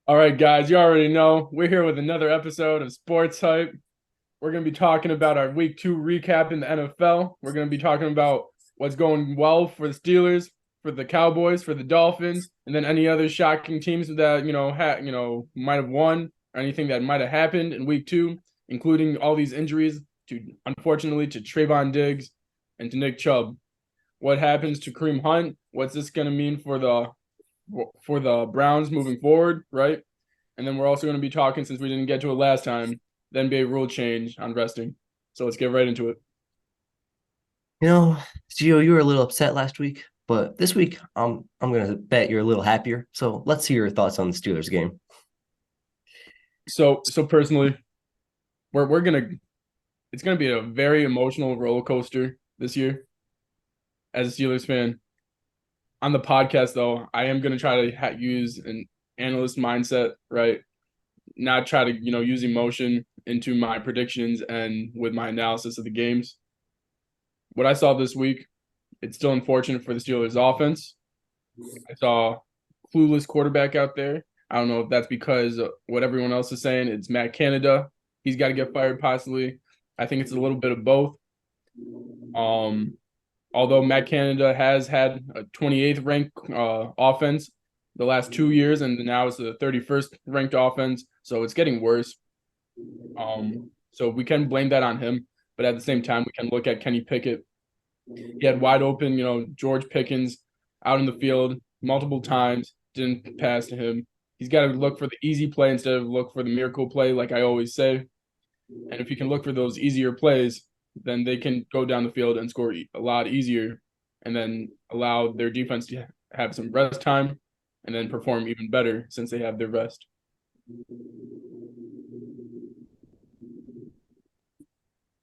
All right, guys, you already know we're here with another episode of Sports Hype. We're going to be talking about our week 2 recap in the NFL. We're going to be talking about what's going well for the Steelers, for the Cowboys, for the Dolphins, and then any other shocking teams that, might have won or anything that might have happened in week 2, including all these injuries unfortunately to Trayvon Diggs and to Nick Chubb. What happens to Kareem Hunt? What's this going to mean for the Browns moving forward, right? And then we're also going to be talking, since we didn't get to it last time, the NBA rule change on resting. So let's get right into it. You know, Gio, you were a little upset last week, but this week I'm gonna bet you're a little happier. So let's hear your thoughts on the Steelers game. So personally, we're gonna it's gonna be a very emotional roller coaster this year as a Steelers fan. On the podcast, though, I am gonna try to use an analyst mindset, right? Not try to use emotion into my predictions and with my analysis of the games. What I saw this week, it's still unfortunate for the Steelers offense. I saw clueless quarterback out there. I don't know if that's because of what everyone else is saying. It's Matt Canada. He's got to get fired possibly. I think it's a little bit of both. Um, Although Matt Canada has had a 28th ranked offense the last 2 years, and now it's the 31st ranked offense, so it's getting worse. So we can blame that on him, but at the same time, we can look at Kenny Pickett. He had wide open, George Pickens out in the field multiple times, didn't pass to him. He's got to look for the easy play instead of look for the miracle play, like I always say. And if he can look for those easier plays, then they can go down the field and score a lot easier, and then allow their defense to have some rest time and then perform even better since they have their rest.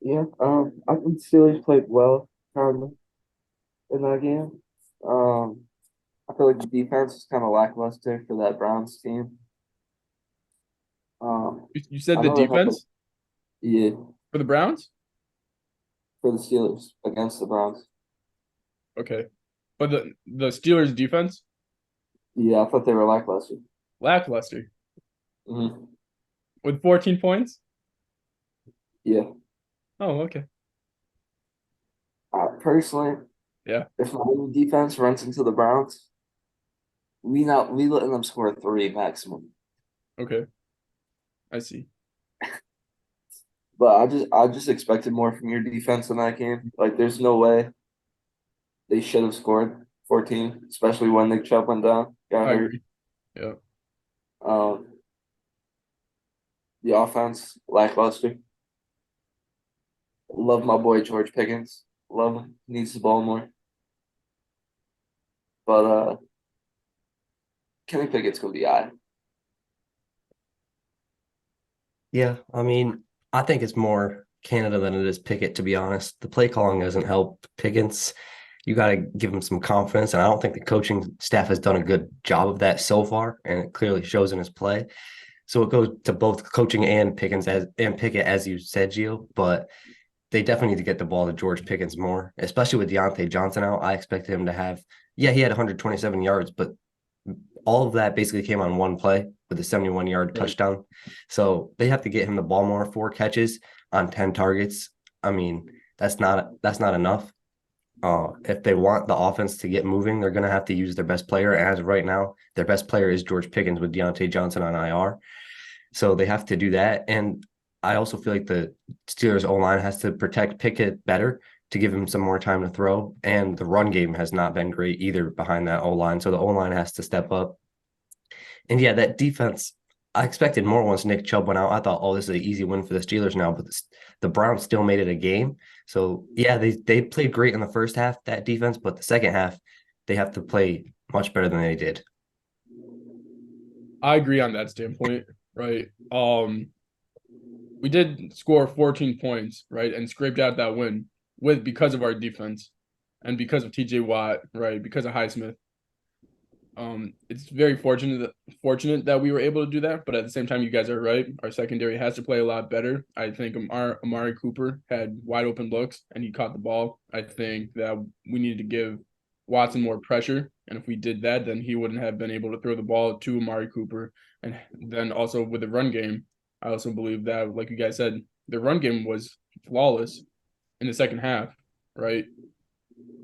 Yeah, I think the Steelers played well currently in that game. Um, I feel like the defense is kind of lackluster for that Browns team. You said I the know they have to, defense yeah, for the Browns? for the Steelers against the Browns. Okay. But the Steelers defense, Yeah, I thought they were lackluster. lackluster hmm with 14 points. Yeah, Oh, okay. personally, Yeah. if my defense runs into the Browns, we letting them score three maximum. Okay. I see. But I just expected more from your defense in that game. Like, there's no way they should have scored 14, especially when Nick Chubb went down, got I hurt. agree. Yeah. Um, the offense lackluster. Love my boy George Pickens. Love him. Needs the ball more. But Kenny Pickett's gonna be all right. Yeah, I mean, I think it's more Canada than it is Pickett, to be honest. The play calling doesn't help Pickens. You got to give him some confidence, and I don't think the coaching staff has done a good job of that so far, and it clearly shows in his play. So it goes to both coaching and Pickens and Pickett, as you said, Gio. But they definitely need to get the ball to George Pickens more, especially with Deontay Johnson out. I expected him to have, yeah, he had 127 yards, but all of that basically came on one play with a 71-yard Right. touchdown. So they have to get him the ball more, 4 catches on 10 targets. I mean, that's not enough. If they want the offense to get moving, they're going to have to use their best player. As of right now, their best player is George Pickens with Deontay Johnson on IR. So they have to do that. And I also feel like the Steelers O line has to protect Pickett better to give him some more time to throw. And the run game has not been great either behind that O line. So the O line has to step up. And yeah, that defense, I expected more once Nick Chubb went out. I thought, oh, this is an easy win for the Steelers now, but the Browns still made it a game. So yeah, they played great in the first half, that defense, but the second half, they have to play much better than they did. I agree on that standpoint, right? We did score 14 points, right, and scraped out that win with because of our defense and because of TJ Watt, right, because of Highsmith. It's very fortunate that we were able to do that, but at the same time, you guys are right. Our secondary has to play a lot better. I think Amari Cooper had wide open looks and he caught the ball. I think that we needed to give Watson more pressure. And if we did that, then he wouldn't have been able to throw the ball to Amari Cooper. And then also with the run game, I also believe that, like you guys said, the run game was flawless in the second half, right?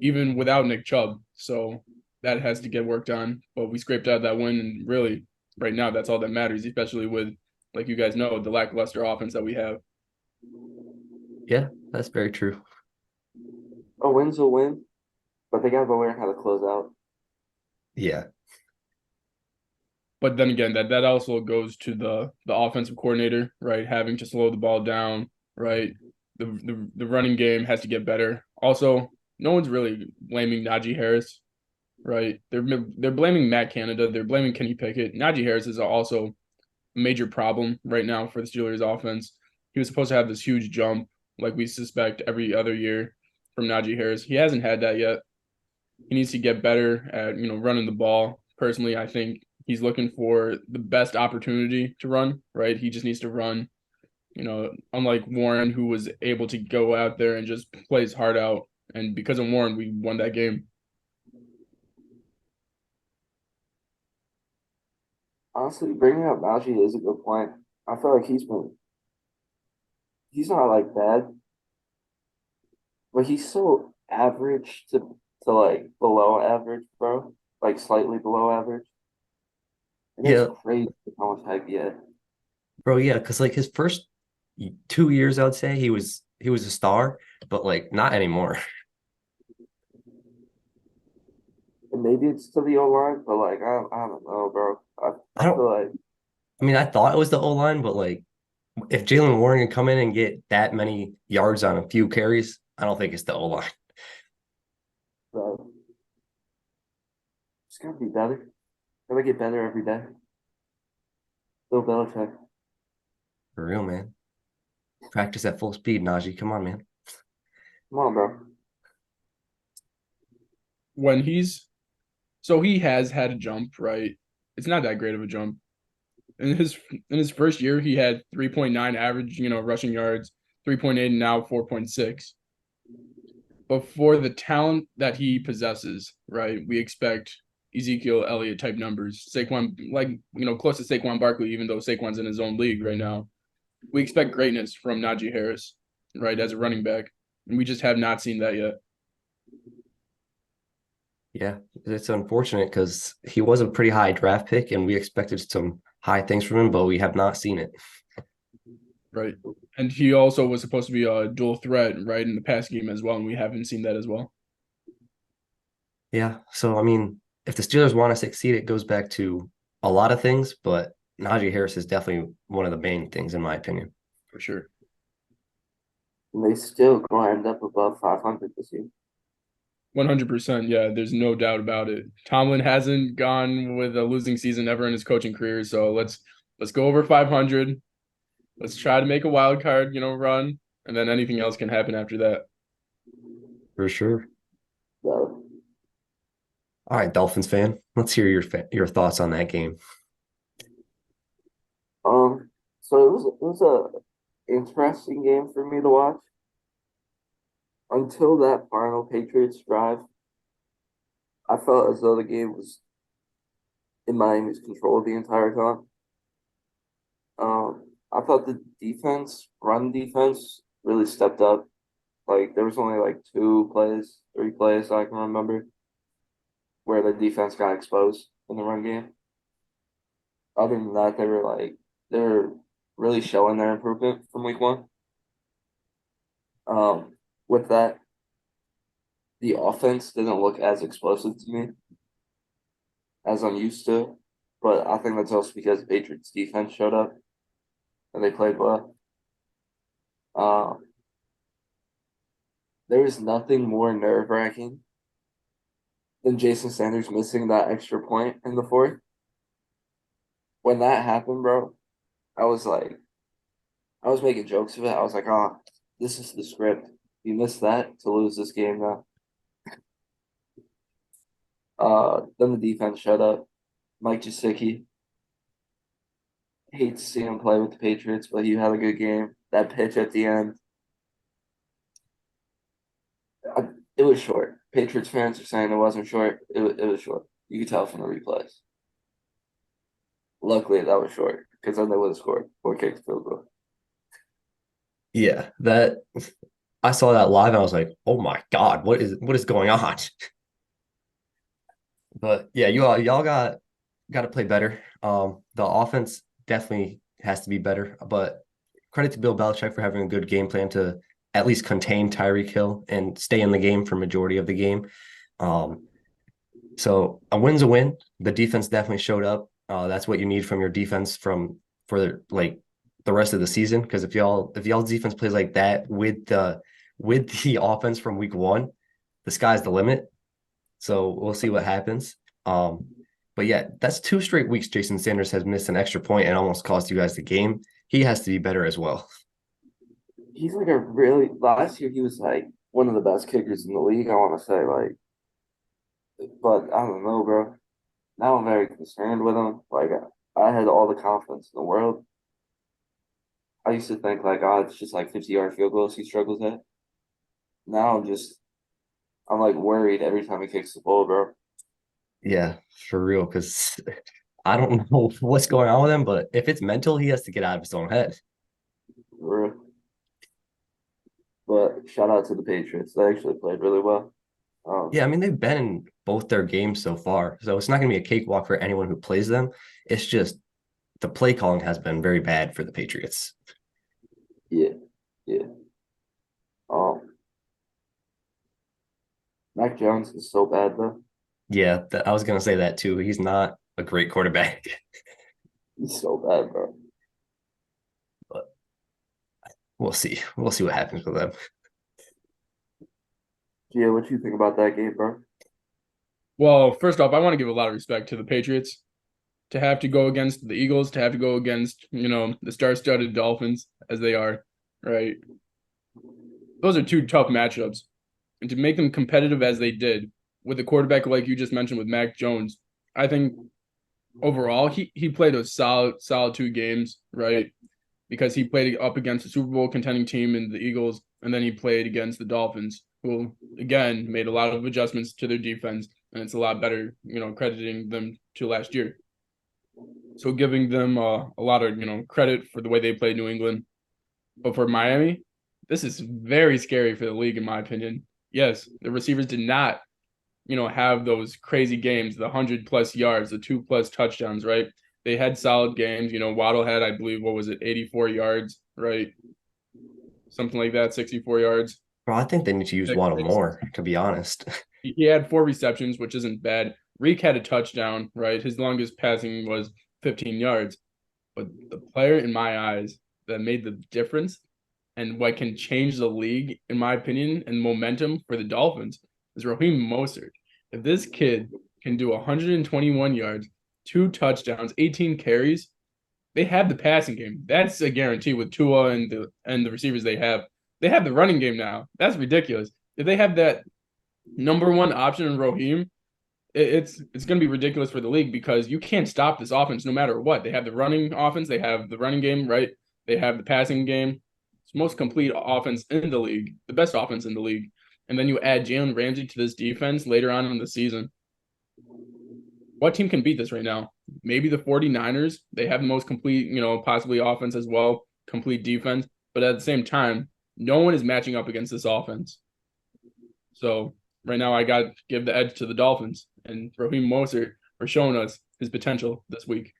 Even without Nick Chubb. So that has to get worked on. But we scraped out that win, and really, right now, that's all that matters, especially with, like you guys know, the lackluster offense that we have. Yeah, that's very true. A win's a win, but they gotta learn how to close out. Yeah. But then again, that also goes to the offensive coordinator, right? Having to slow the ball down, right? The running game has to get better. Also, no one's really blaming Najee Harris, right? They're blaming Matt Canada. They're blaming Kenny Pickett. Najee Harris is also a major problem right now for the Steelers offense. He was supposed to have this huge jump, like we suspect every other year from Najee Harris. He hasn't had that yet. He needs to get better at, running the ball. Personally, I think he's looking for the best opportunity to run, right? He just needs to run, unlike Warren, who was able to go out there and just play his heart out. And because of Warren, we won that game. Honestly, bringing up Najee is a good point. I feel like he's not like bad, but he's so average to like below average, bro. Like slightly below average. And it's Yeah, crazy how much hype he had. bro, yeah, because like his first 2 years, I would say he was a star, but like not anymore. And maybe it's to the O line, but like I don't know, bro. I I don't feel like I mean, I thought it was the O-line, but like if Jalen Warren can come in and get that many yards on a few carries, I don't think it's the O-line. bro, it's gotta be better. Gotta get better every day. Bill Belichick. For real, man. Practice at full speed, Najee. Come on, man. Come on, bro. When he has had a jump, right? It's not that great of a jump. In his first year, he had 3.9 average, rushing yards, 3.8, and now 4.6. But for the talent that he possesses, right, we expect Ezekiel Elliott type numbers. Saquon, like, close to Saquon Barkley, even though Saquon's in his own league right now. We expect greatness from Najee Harris, right, as a running back. And we just have not seen that yet. Yeah, it's unfortunate because he was a pretty high draft pick and we expected some high things from him, but we have not seen it. Right. And he also was supposed to be a dual threat, right, in the pass game as well. And we haven't seen that as well. Yeah. So, I mean, if the Steelers want to succeed, it goes back to a lot of things, but Najee Harris is definitely one of the main things, in my opinion. For sure. And they still gonna end up above 500 this year. 100%. Yeah, there's no doubt about it. Tomlin hasn't gone with a losing season ever in his coaching career. So let's go over 500. Let's try to make a wild card, run. And then anything else can happen after that. For sure. So, All right, Dolphins fan, let's hear your thoughts on that game. so it was a interesting game for me to watch until that final Patriots drive. I felt as though the game was in Miami's control the entire time. I thought the run defense, really stepped up. Like there was only like 2 plays, 3 plays I can remember where the defense got exposed in the run game. Other than that, they were really showing their improvement from week one. With that, the offense didn't look as explosive to me as I'm used to, but I think that's also because the Patriots defense showed up and they played well. Um, there is nothing more nerve-wracking than Jason Sanders missing that extra point in the fourth. When that happened, bro, I was like, I was making jokes of it. I was like, oh, this is the script. You missed that to lose this game now. Then the defense shut up. Mike Gesicki, hate to see him play with the Patriots, but he had a good game. That pitch at the end, it was short. Patriots fans are saying it wasn't short. It was short. You could tell from the replays. Luckily, that was short because then they would have scored or kicked field goal. Yeah, that I saw that live and I was like, oh my God, what is going on? But yeah, y'all got to play better. The offense definitely has to be better, but credit to Bill Belichick for having a good game plan to at least contain Tyreek Hill and stay in the game for majority of the game. Um, so a win's a win. The defense definitely showed up. That's what you need from your defense for like the rest of the season. Because if y'all's defense plays like that with the offense from week one, the sky's the limit. So we'll see what happens. Um, but yeah, that's 2 straight weeks Jason Sanders has missed an extra point and almost cost you guys the game. He has to be better as well. He's like a really last year he was like one of the best kickers in the league. I want to say like, but I don't know, bro. Now I'm very concerned with him. Like I had all the confidence in the world. I used to think like, oh, it's just like 50-yard field goals he struggles at. Now I'm like worried every time he kicks the ball, bro. Yeah, for real. Because I don't know what's going on with him, but if it's mental, he has to get out of his own head. For real. But shout out to the Patriots. They actually played really well. Yeah, I mean they've been in both their games so far, so it's not going to be a cakewalk for anyone who plays them. It's just the play calling has been very bad for the Patriots. Yeah, yeah. Um, Mac Jones is so bad though. Yeah, I was going to say that too. He's not a great quarterback, He's so bad, bro. but we'll see. We'll see what happens with them. Yeah, what you think about that game, bro? Well, first off, I want to give a lot of respect to the Patriots to have to go against the Eagles, to have to go against, the star-studded Dolphins as they are, right? Those are two tough matchups. And to make them competitive as they did with a quarterback like you just mentioned with Mac Jones, I think overall he played a solid 2 games, right? Because he played up against a Super Bowl contending team in the Eagles, and then he played against the Dolphins, who again made a lot of adjustments to their defense, and it's a lot better, crediting them to last year. So giving them a lot of credit for the way they played New England. But for Miami, this is very scary for the league, in my opinion. Yes, the receivers did not, have those crazy games, the 100+ yards, the 2+ touchdowns, right? They had solid games. Waddle had, I believe, what was it, 84 yards, right? Something like that, 64 yards. Bro, I think they need to use Waddle more, to be honest. He had 4 receptions, which isn't bad. Reek had a touchdown, right? His longest passing was 15 yards. But the player, in my eyes, that made the difference and what can change the league, in my opinion, and momentum for the Dolphins is Raheem Mostert. If this kid can do 121 yards, 2 touchdowns, 18 carries, they have the passing game. That's a guarantee with Tua and the receivers they have. They have the running game now. That's ridiculous. If they have that number one option in Raheem, it's going to be ridiculous for the league because you can't stop this offense no matter what. They have the running offense, they have the running game, right? They have the passing game. It's the most complete offense in the league, the best offense in the league. And then you add Jalen Ramsey to this defense later on in the season. What team can beat this right now? Maybe the 49ers. They have the most complete, possibly offense as well, complete defense. But at the same time, no one is matching up against this offense. So right now, I got to give the edge to the Dolphins and Raheem Mostert for showing us his potential this week.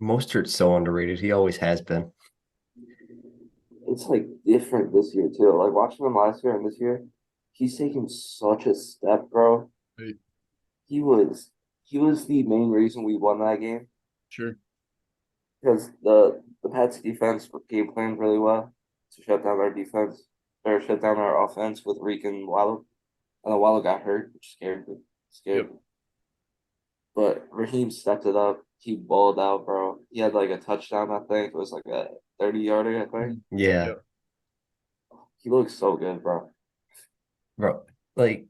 Mostert's so underrated. He always has been. It's like different this year too. Like watching him last year and this year, he's taken such a step, bro. Right. He was the main reason we won that game Sure. because the Pats defense game planned really well to shut down our defense or shut down our offense with Reek and Waddle. And then Waddle got hurt, which scared me. Yep. But Raheem stepped it up. He balled out, bro. He had like a touchdown, I think. It was like a 30-yarder, I think. Yeah. Yep. He looks so good, bro. Bro, like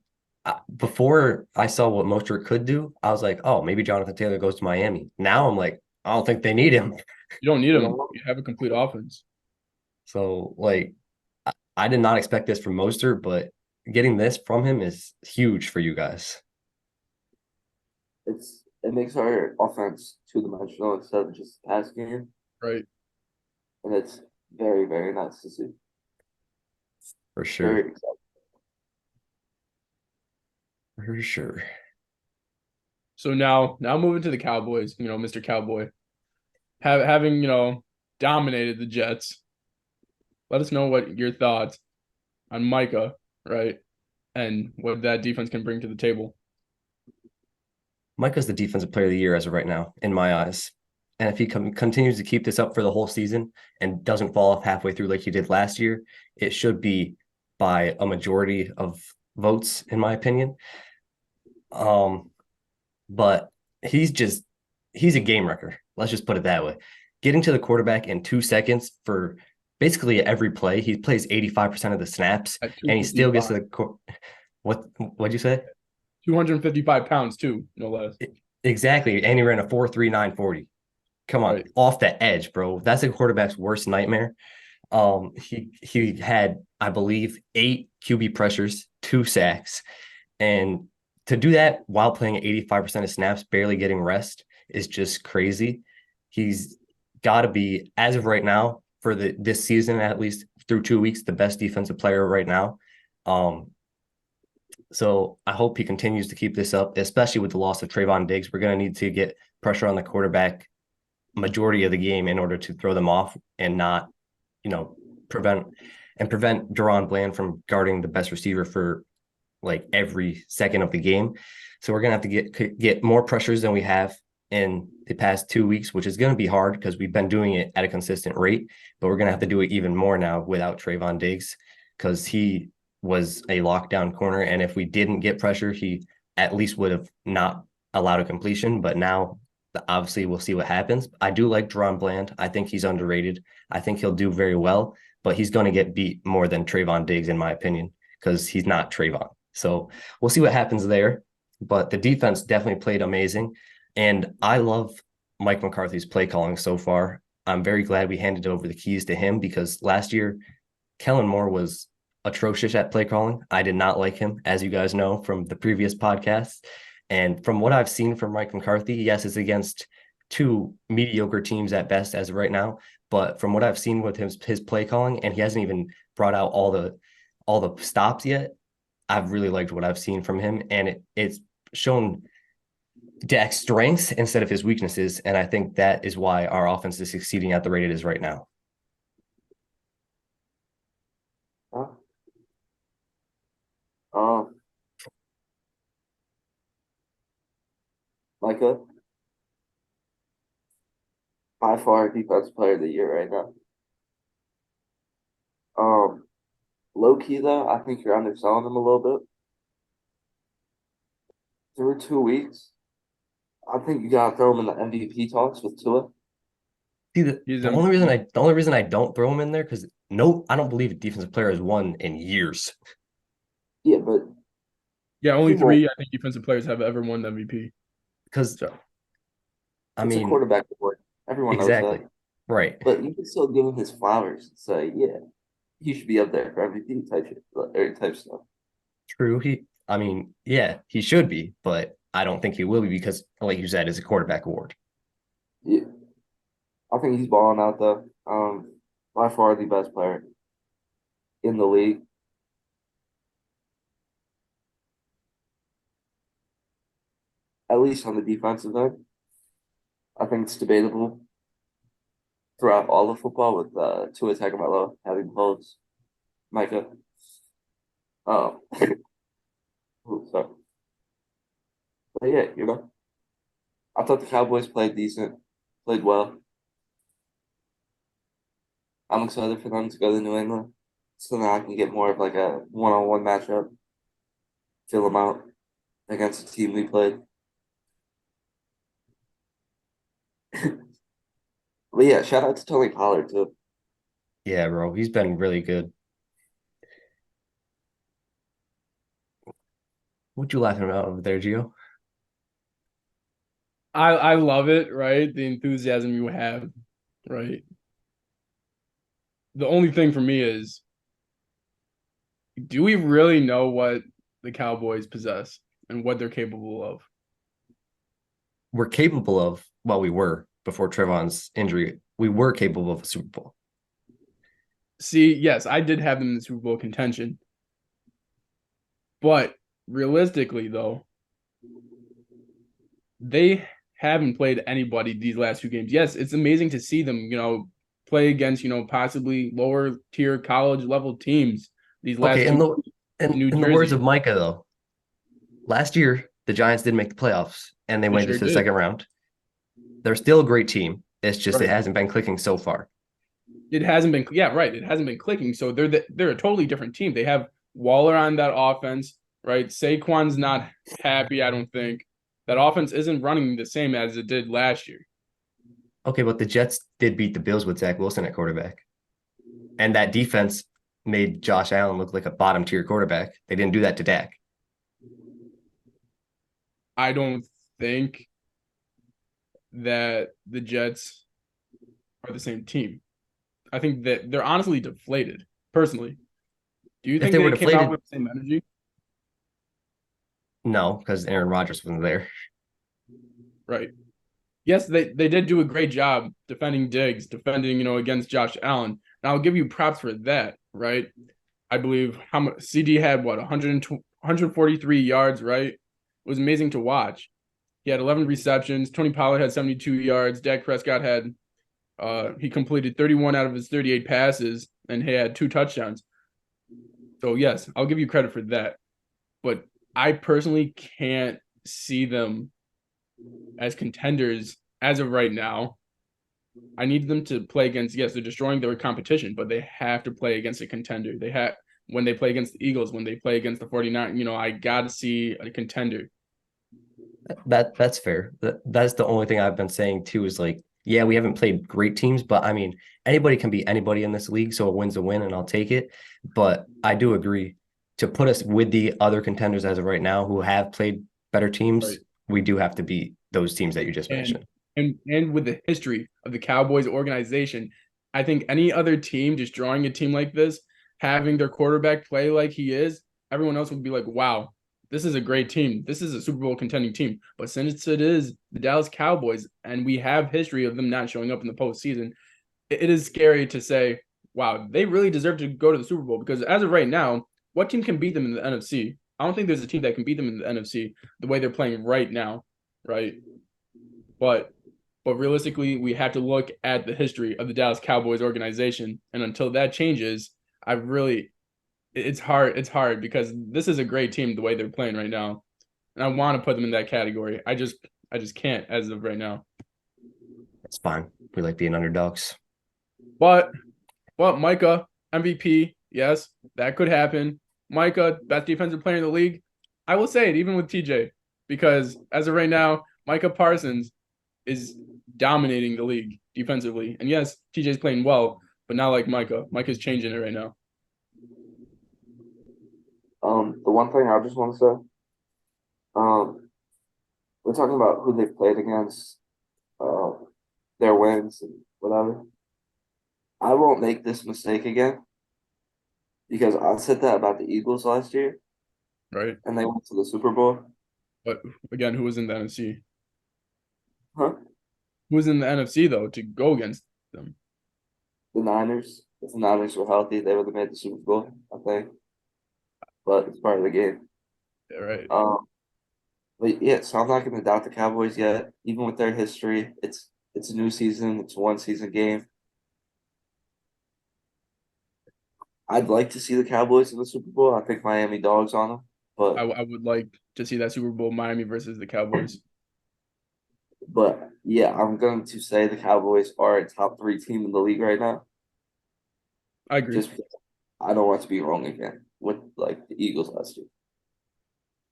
before I saw what Mostert could do, I was like, oh, maybe Jonathan Taylor goes to Miami. Now I'm like, I don't think they need him. You don't need him. You have a complete offense. So like I did not expect this from Mostert, but getting this from him is huge for you guys. It makes our offense two-dimensional instead of just pass game, Right. and it's very, very nice to see. For sure. Very exciting. For sure. So now moving to the Cowboys, Mr. Cowboy. Having, dominated the Jets. Let us know what your thoughts on Micah, right? And what that defense can bring to the table. Micah's the defensive player of the year as of right now, in my eyes. And if he continues to keep this up for the whole season and doesn't fall off halfway through like he did last year, it should be by a majority of votes, in my opinion. But he's a game wrecker. Let's just put it that way. Getting to the quarterback in 2 seconds for basically every play. He plays 85% of the snaps, and he still gets to the what'd you say? 255 pounds too, no less. Exactly. And he ran a 4.39 40. Come on, Right. off the edge, bro. That's a quarterback's worst nightmare. He had, I believe, 8 QB pressures, 2 sacks, and to do that while playing 85% of snaps, barely getting rest, is just crazy. He's got to be, as of right now, for this season, at least through 2 weeks, the best defensive player right now. So I hope he continues to keep this up, especially with the loss of Trayvon Diggs. We're going to need to get pressure on the quarterback majority of the game in order to throw them off and not, prevent Deron Bland from guarding the best receiver for like every second of the game. So we're going to have to get more pressures than we have in the past 2 weeks, which is going to be hard because we've been doing it at a consistent rate, but we're going to have to do it even more now without Trayvon Diggs because he was a lockdown corner. And if we didn't get pressure, he at least would have not allowed a completion. But now, obviously, we'll see what happens. I do like Deron Bland. I think he's underrated. I think he'll do very well, but he's going to get beat more than Trayvon Diggs, in my opinion, because he's not Trayvon. So we'll see what happens there. But the defense definitely played amazing. And I love Mike McCarthy's play calling so far. I'm very glad we handed over the keys to him because last year, Kellen Moore was atrocious at play calling. I did not like him, as you guys know from the previous podcasts. And from what I've seen from Mike McCarthy, yes, it's against 2 mediocre teams at best as of right now. But from what I've seen with his play calling, and he hasn't even brought out all the stops yet, I've really liked what I've seen from him. And it's shown Dak's strengths instead of his weaknesses. And I think that is why our offense is succeeding at the rate it is right now. Micah, by far defensive player of the year right now. Low key though, I think you're underselling him a little bit. Through 2 weeks, I think you gotta throw him in the MVP talks with Tua. See, the only reason I don't throw him in there because I don't believe a defensive player has won in years. Yeah, but only 3 I think defensive players have ever won the MVP. Because I mean, a quarterback award. Everyone exactly. knows that. Right. But you can still give him his flowers and say, yeah, he should be up there for MVP type stuff. True. Yeah, he should be, but I don't think he will be because, like you said, it's a quarterback award. Yeah. I think he's balling out though. By far the best player in the league. At least on the defensive end. I think it's debatable throughout all of football with Tua Tagovailoa having holds Micah. Oh, sorry. But yeah, I thought the Cowboys played decent, played well. I'm excited for them to go to New England so now I can get more of like a one-on-one matchup, fill them out against the team we played. But yeah, shout out to Tony Pollard too. Yeah, bro, he's been really good. What you laughing about over there, Gio? I love it, right? The enthusiasm you have, right? The only thing for me is do we really know what the Cowboys possess and what they're capable of? We're capable of, well, we were before Trevon's injury, we were capable of a Super Bowl. See, yes, I did have them in the Super Bowl contention. But realistically, though, they haven't played anybody these last two games. Yes, it's amazing to see them, play against, possibly lower tier college level teams these last Okay, two in in New the words Jersey. of Micah, though, last year the Giants did make the playoffs and they They went sure to the did. second round. They're still a great team. It's just it Right. hasn't been clicking so far. It hasn't been, yeah, right. It hasn't been clicking. So they're a totally different team. They have Waller on that offense, right? Saquon's not happy, I don't think. That offense isn't running the same as it did last year. Okay, but the Jets did beat the Bills with Zach Wilson at quarterback. And that defense made Josh Allen look like a bottom tier quarterback. They didn't do that to Dak. I don't think that the Jets are the same team. I think that they're honestly deflated, personally. Do you If think they were they came out deflated, with the same energy? no, because Aaron Rodgers wasn't there. Right. Yes, they did do a great job defending Diggs, defending, against Josh Allen. And I'll give you props for that, right? I believe how much CD had what 143 yards, right? It was amazing to watch. He had 11 receptions. Tony Pollard had 72 yards. Dak Prescott had he completed 31 out of his 38 passes and he had 2 touchdowns. So yes, I'll give you credit for that. But I personally can't see them as contenders as of right now. I need them to play against, yes, they're destroying their competition, but they have to play against a contender. They have when they play against the Eagles, when they play against the 49, I got to see a contender. That's fair. That's the only thing I've been saying too is like, yeah, we haven't played great teams, but I mean, anybody can beat anybody in this league, so a win's a win, and I'll take it. But I do agree to put us with the other contenders as of right now who have played better Right. teams, we do have to beat those teams that you just And mentioned. and with the history of the Cowboys organization, I think any other team destroying a team like this, having their quarterback play like he is, everyone else would be like, wow, this is a great team. This is a Super Bowl contending team. But since it is the Dallas Cowboys and we have history of them not showing up in the postseason, it is scary to say, wow, they really deserve to go to the Super Bowl because as of right now, what team can beat them in the NFC? I don't think there's a team that can beat them in the NFC the way they're playing right now, right? But realistically, we have to look at the history of the Dallas Cowboys organization, and until that changes, I really it's hard. It's hard because this is a great team the way they're playing right now, and I want to put them in that category. I just can't as of right now. It's fine. We like being underdogs. But Micah MVP, yes, that could happen. Micah, best defensive player in the league. I will say it even with TJ because as of right now, Micah Parsons is dominating the league defensively. And yes, TJ's playing well, but not like Micah. Micah's changing it right now. The one thing I just want to say, we're talking about who they played against, uh, their wins and whatever. I won't make this mistake again because I said that about the Eagles last year Right. and they went to the Super Bowl. But again, who was in the NFC? Huh? Who was in the NFC though to go against them? The Niners. If the Niners were healthy, they would have made the Super Bowl, I think. But it's part of the game. Yeah, right. But yeah, so I'm not going to doubt the Cowboys yet, even with their history. It's a new season. It's a one season game. I'd like to see the Cowboys in the Super Bowl. I think Miami dogs on them, I would like to see that Super Bowl Miami versus the Cowboys. but yeah, I'm going to say the Cowboys are a top three team in the league right now. I agree. Just because I don't want to be wrong again with like the Eagles last year.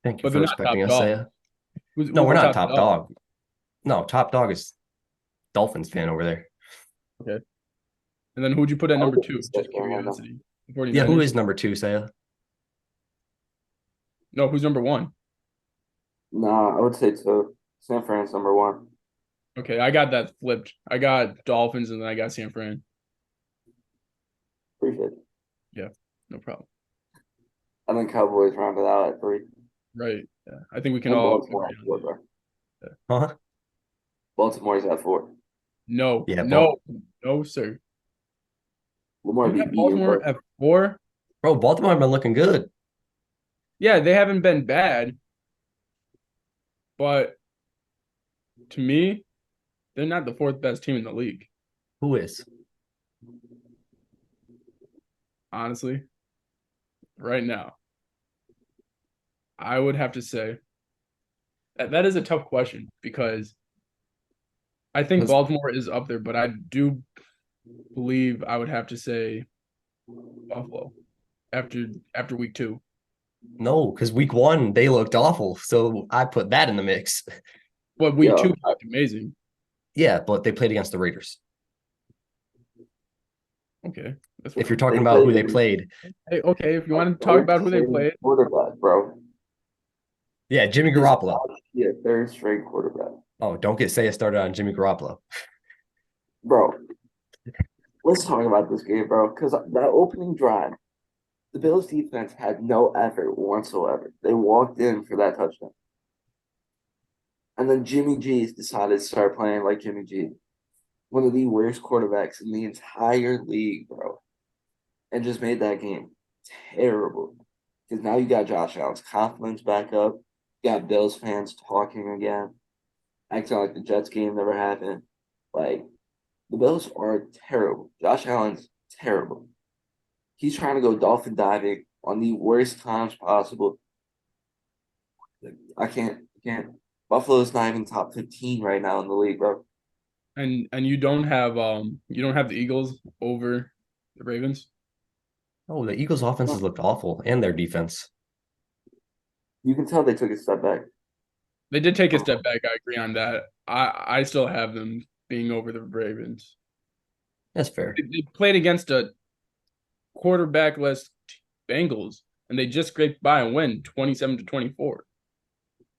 Thank you But for they're not top respecting us, dog. Saya. Who's No, we're the not top top dog. No, top dog is Dolphins fan over there. Okay. And then who'd you put at number two? Just I don't know. curiosity. The Yeah, who 49ers? is number two, Saya? No, who's number one? Nah, I would say two. San Fran's number one. Okay, I got that flipped. I got Dolphins and then I got San Fran. Appreciate it. Yeah, no problem. And then Cowboys rounded out at 3. Right. Yeah. I think we can And all Baltimore agree at on 4, that. bro. Huh? Baltimore's at 4. No, Yeah, no, no, sir. Lamar You beat have you, Baltimore bro. at 4? bro, Baltimore have been looking good. Yeah, they haven't been bad, but to me, they're not the fourth best team in the league, Who is? honestly. Right now, I would have to say that is a tough question because I think 'Cause- Baltimore is up there, but I do believe I would have to say Buffalo after week 2. No, because week 1 they looked awful. So I put that in the mix. But week 2 Yo, looked amazing. Yeah, but they played against the Raiders. Okay, that's If you're whatever. talking they about who played they played, Hey, okay, if you a want to talk third about who they string played, quarterback, bro. yeah, Jimmy He's Garoppolo. actually a third string quarterback. Oh, don't get Saya started on Jimmy Garoppolo. Bro, let's talk about this game, bro. Because that opening drive, the Bills defense had no effort whatsoever. They walked in for that touchdown. And then Jimmy G decided to start playing like Jimmy G, one of the worst quarterbacks in the entire league, bro. And just made that game terrible. Because now you got Josh Allen's confidence back up. You got Bills fans talking again, acting like the Jets game never happened. Like, the Bills are terrible. Josh Allen's terrible. He's trying to go dolphin diving on the worst times possible. I can't. Buffalo's not even top 15 right now in the league, bro. and you don't have the Eagles over the Ravens. Oh, the Eagles' offenses looked awful and their defense. You can tell they took a step back. They did take a step back. I agree on that. I still have them being over the Ravens. That's fair. They played against a quarterbackless Bengals, and they just scraped by and win 27-24.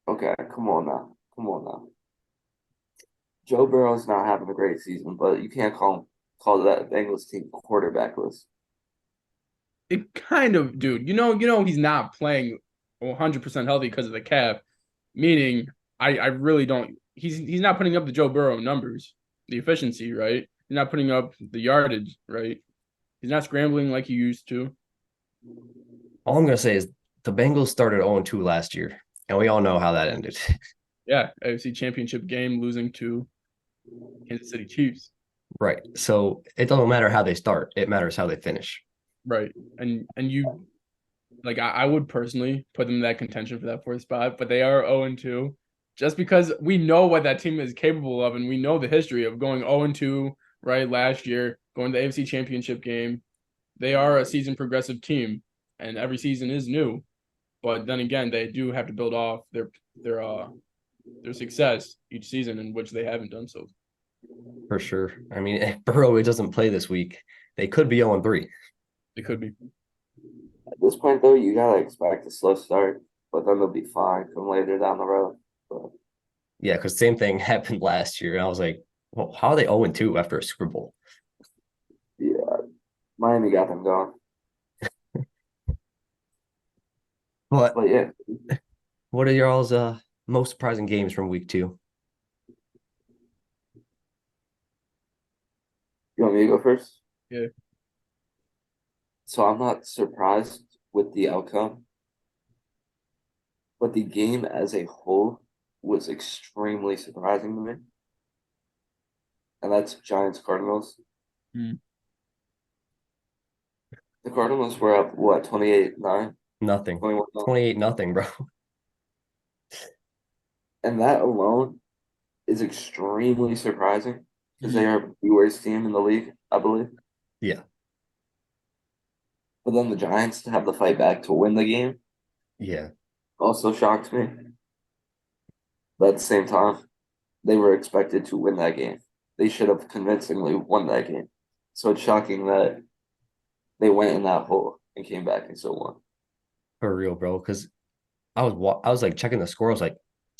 Okay, come on now. Come on now. Joe Burrow's not having a great season, but you can't call that Bengals team quarterbackless. It kind of, dude. You know he's not playing 100% healthy because of the calf. Meaning, I really don't. He's not putting up the Joe Burrow numbers, the efficiency, right? He's not putting up the yardage, right? He's not scrambling like he used to. All I'm going to say is the Bengals started 0-2 last year, and we all know how that ended. Yeah, AFC Championship game losing to Kansas City Chiefs. Right. So it doesn't matter how they start, it matters how they finish. Right. And you like I would personally put them in that contention for that fourth spot, but they are 0-2 just because we know what that team is capable of, and we know the history of going 0-2, right? Last year, going to the AFC Championship game. They are a season progressive team, and every season is new. But then again, they do have to build off their success each season, in which they haven't done so. For sure. I mean, if Burrow doesn't play this week, they could be 0-3. They could be. At this point, though, you gotta expect a slow start, but then they'll be fine come later down the road. But Yeah, because same thing happened last year. And I was like, well, how are they 0-2 after a Super Bowl? yeah, Miami got them going. But But yeah, what are y'all's most surprising games from week 2? you want me to go first? Yeah. So I'm not surprised with the outcome, but the game as a whole was extremely surprising to me. And that's Giants Cardinals. Hmm. The Cardinals were up, what, 28-9, Nothing. 21-9. 28-0, bro. And that alone is extremely surprising because Hmm. they are the worst team in the league, I believe. Yeah. But then the Giants to have the fight back to win the game Yeah. also shocked me. But at the same time, they were expected to win that game. They should have convincingly won that game. So it's shocking that they went in that hole and came back and still won. For real, bro. Because I was like checking the score. I was like,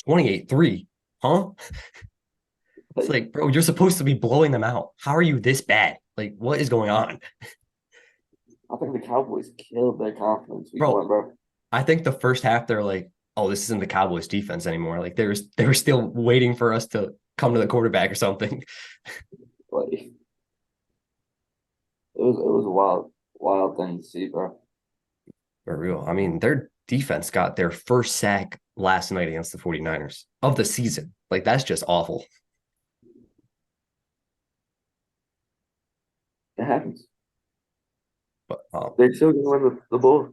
28-3. Huh? It's Like, like, bro, you're supposed to be blowing them out. How are you this bad? Like, what is going on? I think the Cowboys killed their confidence week Bro, one, bro. I think the first half they're like, oh, this isn't the Cowboys defense anymore. Like they were still waiting for us to come to the quarterback or something. Like it was a wild thing to see, bro. For real. I mean, their defense got their first sack last night against the 49ers of the season. Like that's just awful. It happens. But They're still gonna win the bowl.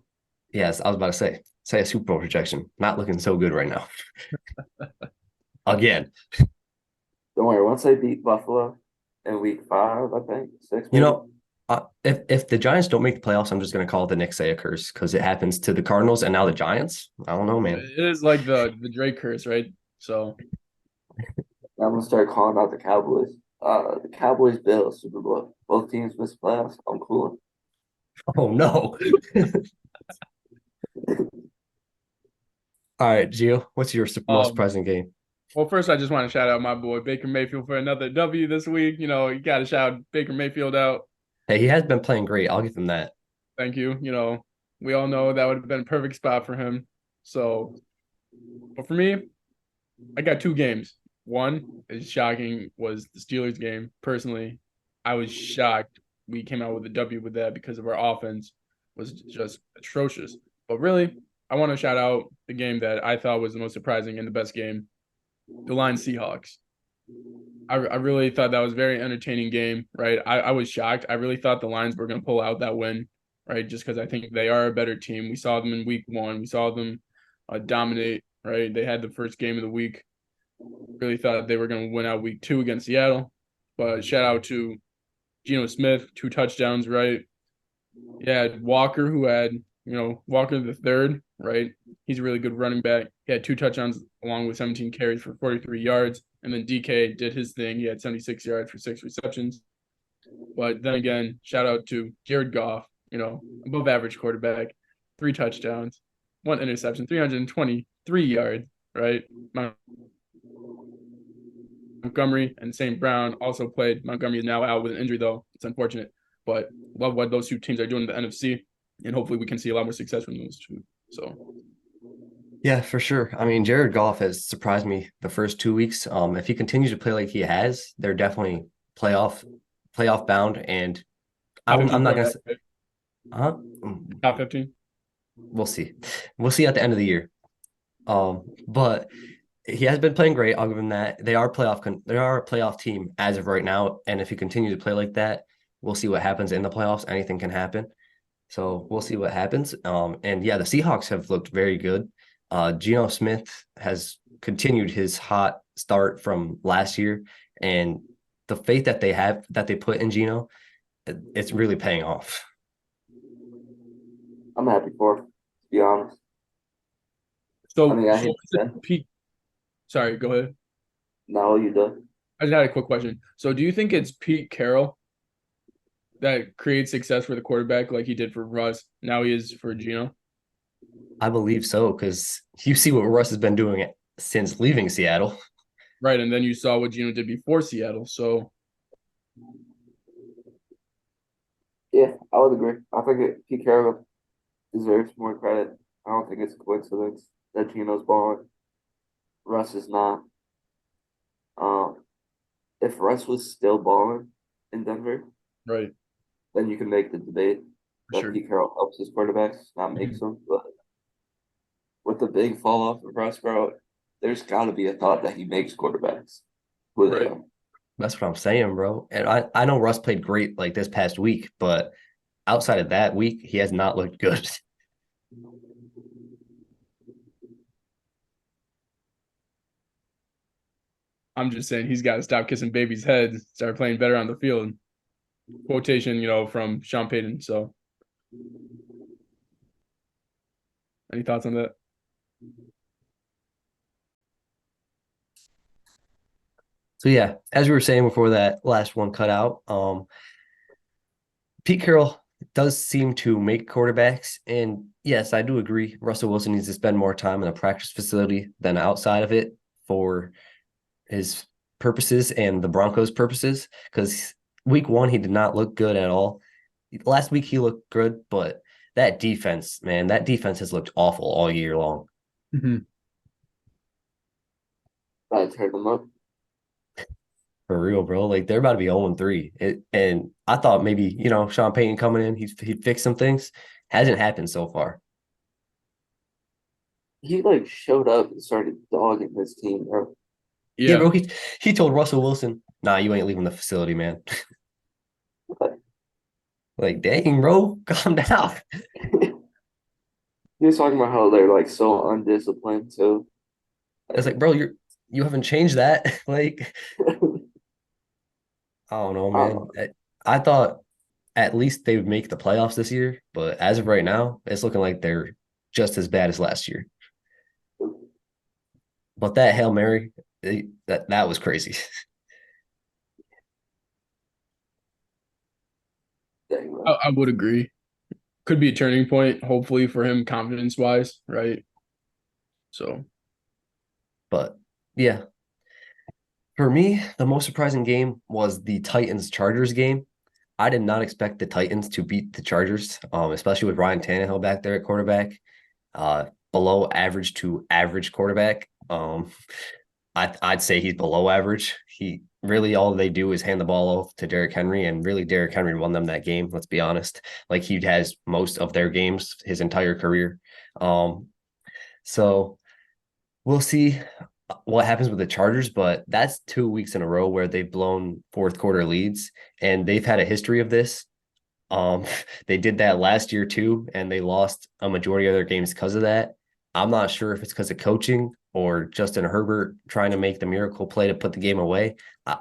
yes, I was about to say a Super Bowl projection. Not looking so good right now. Again, Don't worry, once they beat Buffalo in week 5, I think, 6 you maybe. know, if the Giants don't make the playoffs, I'm just gonna call it the Nick Saban curse because it happens to the Cardinals and now the Giants. I don't know, man. It is like the Drake curse, right? So I'm gonna start calling out the Cowboys. The Cowboys Bills Super Bowl. Both teams miss playoffs. I'm cool. Oh no. All right, Gio, what's your most um surprising game? well, first I just want to shout out my boy Baker Mayfield for another W this week. You got to shout Baker Mayfield out. Hey, he has been playing great. I'll give him that. Thank you. We all know that would have been a perfect spot for him. So, but for me, I got 2 games. One is shocking was the Steelers game. Personally, I was shocked we came out with a W with that because of our offense was just atrocious. But really, I want to shout out the game that I thought was the most surprising and the best game, the Lions Seahawks. I really thought that was a very entertaining game, right? I was shocked. I really thought the Lions were going to pull out that win, right? Just because I think they are a better team. We saw them in week 1. We saw them dominate, right? They had the first game of the week. Really thought they were going to win out week 2 against Seattle. But shout out to Geno Smith, 2 touchdowns, right? Yeah, Walker, who had, Walker the third, right? He's a really good running back. He had 2 touchdowns along with 17 carries for 43 yards. And then DK did his thing. He had 76 yards for 6 receptions. But then again, shout out to Jared Goff, above average quarterback, 3 touchdowns, 1 interception, 323 yards, right? Montgomery and St. Brown also played. Montgomery is now out with an injury, though. It's unfortunate. But love what those 2 teams are doing in the NFC. And hopefully we can see a lot more success from those 2. So Yeah, for sure. I mean, Jared Goff has surprised me the first 2 weeks. If he continues to play like he has, they're definitely playoff bound. And top I'm 15 not gonna say, quarterback, huh? top 15. We'll see. We'll see at the end of the year. But he has been playing great. I'll give him that. They are they are a playoff team as of right now. And if he continues to play like that, we'll see what happens in the playoffs. Anything can happen. So we'll see what happens. And yeah, the Seahawks have looked very good. Geno Smith has continued his hot start from last year, and the faith that they put in Geno, it's really paying off. I'm happy for him, to be honest. I So, mean, I so hate is to it Pete? Sorry, go ahead. now you do. I just had a quick question. So, do you think it's Pete Carroll that creates success for the quarterback like he did for Russ? Now he is for Geno? I believe so because you see what Russ has been doing since leaving Seattle. Right, and then you saw what Geno did before Seattle. So, Yeah, I would agree. I think Pete Carroll deserves more credit. I don't think it's a coincidence that Geno's balling. Russ is not. Um, if Russ was still balling in Denver, right, then you can make the debate for that sure. Pete Carroll helps his quarterbacks, not makes them. But with the big fall off of Russ, bro, there's got to be a thought that he makes quarterbacks who they Right. are. That's what I'm saying, bro. And I know Russ played great like this past week, but outside of that week, he has not looked good. I'm just saying he's got to stop kissing babies' heads, start playing better on the field. Quotation, from Sean Payton. So, any thoughts on that? So yeah, as we were saying before that last one cut out, Pete Carroll does seem to make quarterbacks. And yes, I do agree. Russell Wilson needs to spend more time in a practice facility than outside of it for his purposes and the Broncos' purposes. Because week 1, he did not look good at all. last week he looked good, but that defense, man, that defense has looked awful all year long. Mhm. I turned them up. For real, bro. Like they're about to be 0-3. And I thought maybe, Sean Payton coming in, he'd fix some things. Hasn't happened so far. He like showed up and started dogging his team, bro. Yeah, Yeah. bro. He told Russell Wilson, nah, you ain't leaving the facility, man. Like, dang, bro, calm down. He was talking about how they're like so undisciplined too. It's Like, like, bro, you haven't changed that. Like, I don't know, I don't man. I thought at least they would make the playoffs this year, but as of right now, it's looking like they're just as bad as last year. know. But that Hail Mary, that was crazy. Dang, bro. I would agree. Could be a turning point, hopefully, for him confidence wise, right? So But yeah, for me, the most surprising game was the Titans Chargers game. I did not expect the Titans to beat the Chargers, especially with Ryan Tannehill back there at quarterback, below average to average quarterback. I'd say he's below average. He really all they do is hand the ball off to Derrick Henry, and really Derrick Henry won them that game. Let's be honest. Like he has most of their games his entire career. So we'll see what happens with the Chargers, but that's 2 weeks in a row where they've blown fourth quarter leads, and they've had a history of this. Um, they did that last year too, and they lost a majority of their games because of that. I'm not sure if it's because of coaching or Justin Herbert trying to make the miracle play to put the game away.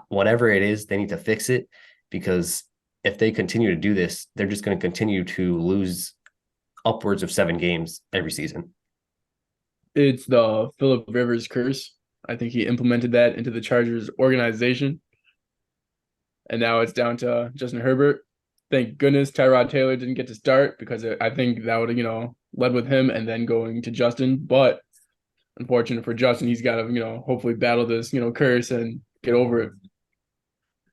Whatever it is, they need to fix it because if they continue to do this, they're just going to continue to lose upwards of 7 games every season. it's the Philip Rivers curse. I think he implemented that into the Chargers organization, and now it's down to Justin Herbert. Thank goodness Tyrod Taylor didn't get to start because I think that would led with him and then going to Justin. But unfortunate for Justin, he's got to hopefully battle this curse and get over it.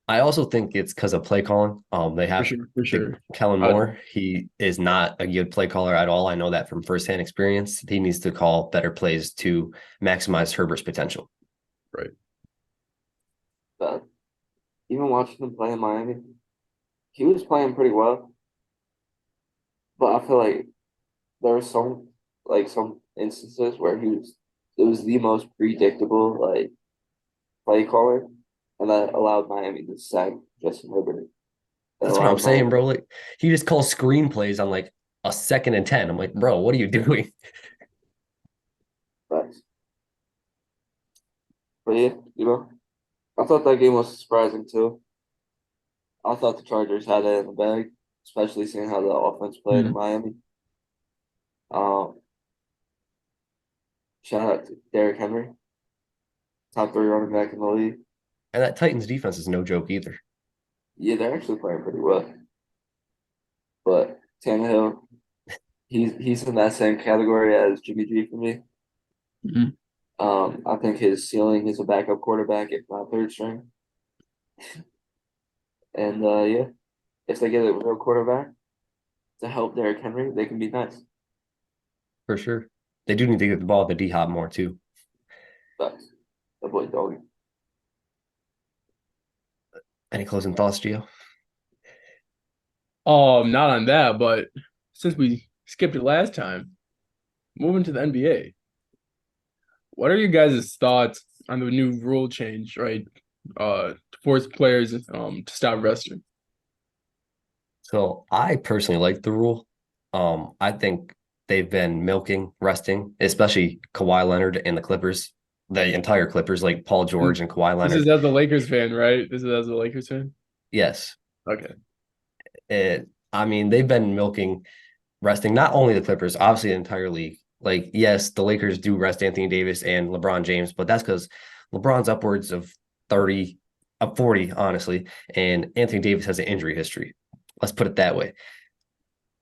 I also think it's because of play calling. They For have sure, for sure. Kellen Uh, Moore. He is not a good play caller at all. I know that from firsthand experience. He needs to call better plays to maximize Herbert's potential. right. But even watching him play in Miami, he was playing pretty well. But I feel like there were some instances where it was the most predictable like play caller, and that allowed Miami to sack Justin Herbert. That That's what I'm allowed saying, Miami. bro. Like he just calls screenplays on like a 2nd and 10. I'm like, bro, what are you doing? But yeah, I thought that game was surprising too. I thought the Chargers had it in the bag, especially seeing how the offense played in Hmm. Miami. Um, Shout out to Derrick Henry, top three running back in the league. And that Titans defense is no joke either. Yeah, they're actually playing pretty well. But Tannehill, he's in that same category as Jimmy G for me. Hmm. I think his ceiling is a backup quarterback, if not third string. And yeah, if they get a real quarterback to help Derrick Henry, they can be nice. For sure. They do need to get the ball to D Hop more too. But the boy doggy. Any closing thoughts, Gio? Not on that, but since we skipped it last time, moving to the NBA. What are you guys' thoughts on the new rule change, right? To force players to stop resting. So I personally like the rule. I think they've been milking resting, especially Kawhi Leonard and the Clippers, the entire Clippers, like Paul George and Kawhi This is Leonard. as a Lakers fan, right? This is as a Lakers fan. Yes. Okay. I mean, they've been milking resting not only the Clippers, obviously the entire league. Like, yes, the Lakers do rest Anthony Davis and LeBron James, but that's because LeBron's upwards of 30, of 40, honestly, and Anthony Davis has an injury history. Let's put it that way.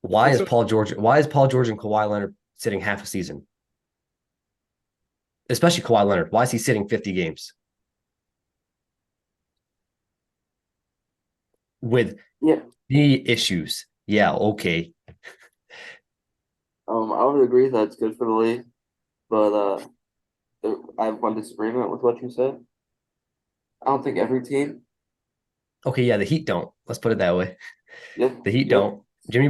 Why It's is so Paul George? Why is Paul George and Kawhi Leonard sitting half a season? Especially Kawhi Leonard. Why is he sitting 50 games with Yeah, knee issues? Yeah, okay. I would agree that it's good for the league, but I have one disagreement with what you said. I don't think every team. Okay, yeah, the Heat don't. Let's put it that way. Yep, The Heat yep. don't. Jimmy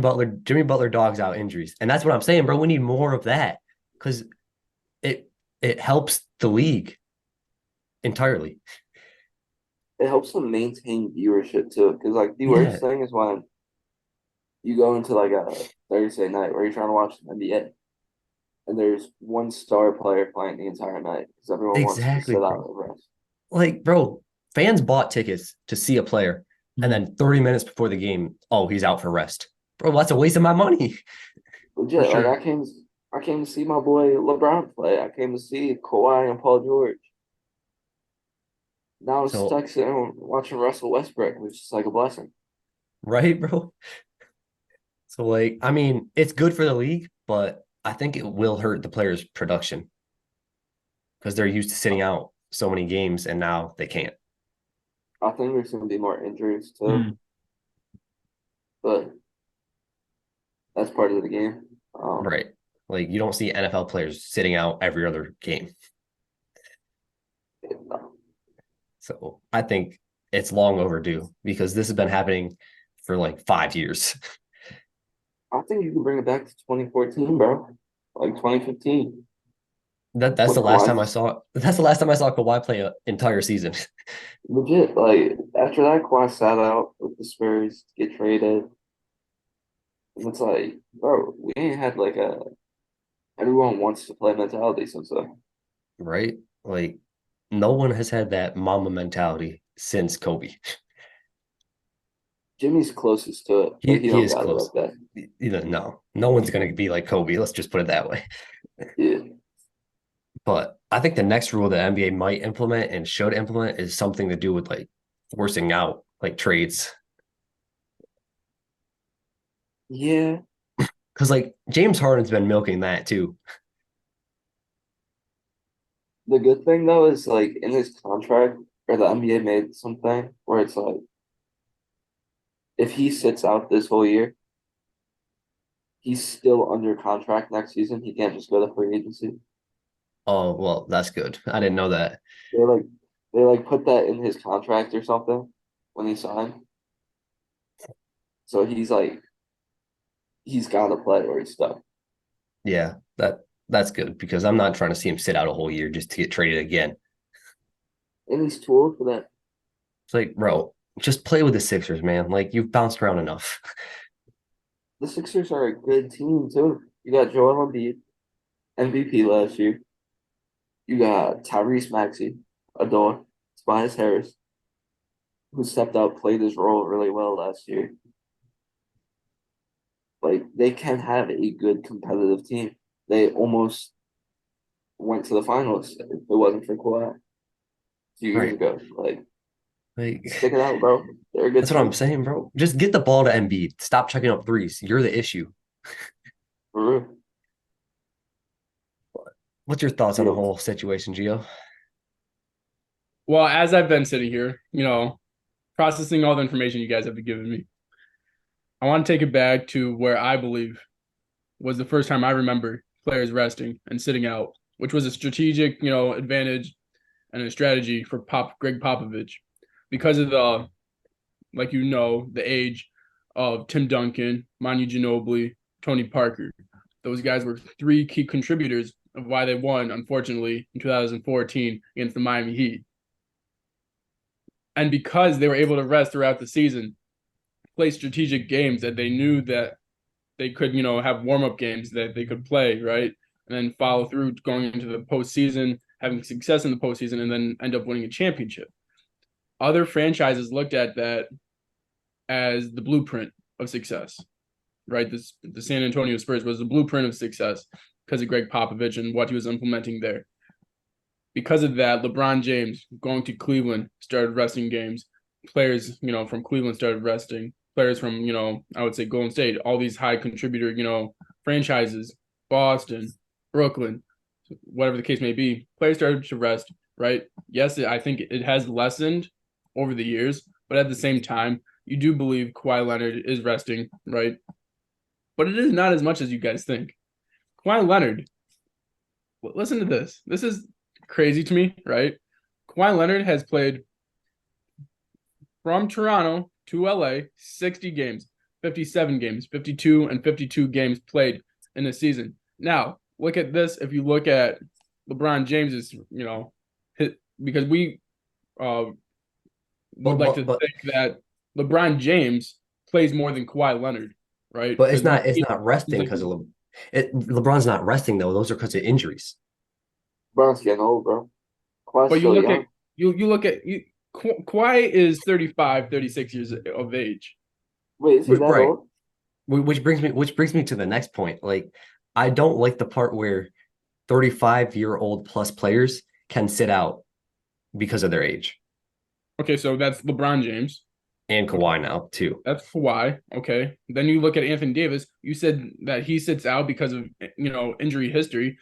Butler dogs out injuries. And that's what I'm saying, bro. We need more of that because it it helps the league entirely. It helps them maintain viewership too, because like the Yeah, worst thing is when you go into like a Thursday night where you're trying to watch the NBA and there's one star player playing the entire night because everyone wants to exactly, sit out bro. and rest. Like, bro, fans bought tickets to see a player, and Mhm. then 30 minutes before the game, oh, he's out for rest. Bro, that's a waste of my money. For Legit, like sure. I came to see my boy LeBron play. I came to see Kawhi and Paul George. Now I'm So, stuck sitting watching Russell Westbrook, which is like a blessing. right, bro? So, like, I mean, it's good for the league, but I think it will hurt the players' production because they're used to sitting out so many games and now they can't. I think there's going to be more injuries too, Mm. but that's part of the game. Right. Like, you don't see NFL players sitting out every other game. So, I think it's long overdue because this has been happening for like 5 years. I think you can bring it back to 2014, bro. Like 2015 That's with the last Kawhi. time I saw. That's the last time I saw Kawhi play an entire season. Legit, like after that, Kawhi sat out with the Spurs to get traded. And it's like, bro, we ain't had like a everyone wants to play mentality since then. Right? Like no one has had that mama mentality since Kobe. Jimmy's closest to it, but He he he don't is got it close. like that. No one's gonna be like Kobe. Let's just put it that way. Yeah. But I think the next rule that NBA might implement and should implement is something to do with like forcing out like trades. Yeah. Because like James Harden's been milking that too. The good thing though is like in his contract, or the NBA made something where it's like if he sits out this whole year, he's still under contract next season. He can't just go to free agency. Oh well, that's good. I didn't know that. They like they like put that in his contract or something when he signed. So he's got to play or he's stuck. Yeah, that's good because I'm not trying to see him sit out a whole year just to get traded again. And he's too old for that. It's like, bro, just play with the Sixers, man. Like you've bounced around enough. The Sixers are a good team too. You got Joel Embiid, MVP last year. You got Tyrese Maxey, Adore, Tobias Harris, who stepped up, played his role really well last year. Like they can have a good competitive team. They almost went to the finals if it wasn't for Kawhi a few years Right. ago. Like Like stick it out, bro. They're a good that's what I'm team. saying, bro. Just get the ball to Embiid. Stop checking up threes. You're the issue. For real. What's your thoughts on the Yeah. whole situation, Gio? Well, as I've been sitting here, processing all the information you guys have been giving me, I want to take it back to where I believe was the first time I remember players resting and sitting out, which was a strategic, advantage and a strategy for Greg Popovich because of the age of Tim Duncan, Manu Ginobili, Tony Parker. Those guys were three key contributors of why they won, unfortunately, in 2014 against the Miami Heat. And because they were able to rest throughout the season, play strategic games that they knew that they could, have warm up games that they could play, right? And then follow through going into the postseason, having success in the postseason, and then end up winning a championship. Other franchises looked at that as the blueprint of success, right? The San Antonio Spurs was the blueprint of success because of Greg Popovich and what he was implementing there. Because of that, LeBron James going to Cleveland started resting games. Players, from Cleveland started resting. Players from, I would say Golden State, all these high contributor, franchises, Boston, Brooklyn, whatever the case may be, players started to rest, right? Yes, I think it has lessened over the years, but at the same time, you do believe Kawhi Leonard is resting, right? But it is not as much as you guys think. Kawhi Leonard, listen to this. This is crazy to me, right? Kawhi Leonard has played from Toronto to LA 60 games, 57 games, 52 and 52 games played in a season. Now, look at this. If you look at LeBron James's, because we would like to think that LeBron James plays more than Kawhi Leonard, right? But it's not resting because of LeBron's not resting though. Those are because of injuries. LeBron's getting old, bro. Kawhi's But you still look young. at you look at Kawhi is 35, 36 years of age. Wait, is he that Right. old? Which brings me to the next point. Like, I don't like the part where 35-year-old plus players can sit out because of their age. Okay, so that's LeBron James. And Kawhi now too. That's Kawhi. Okay. Then you look at Anthony Davis. You said that he sits out because of injury history.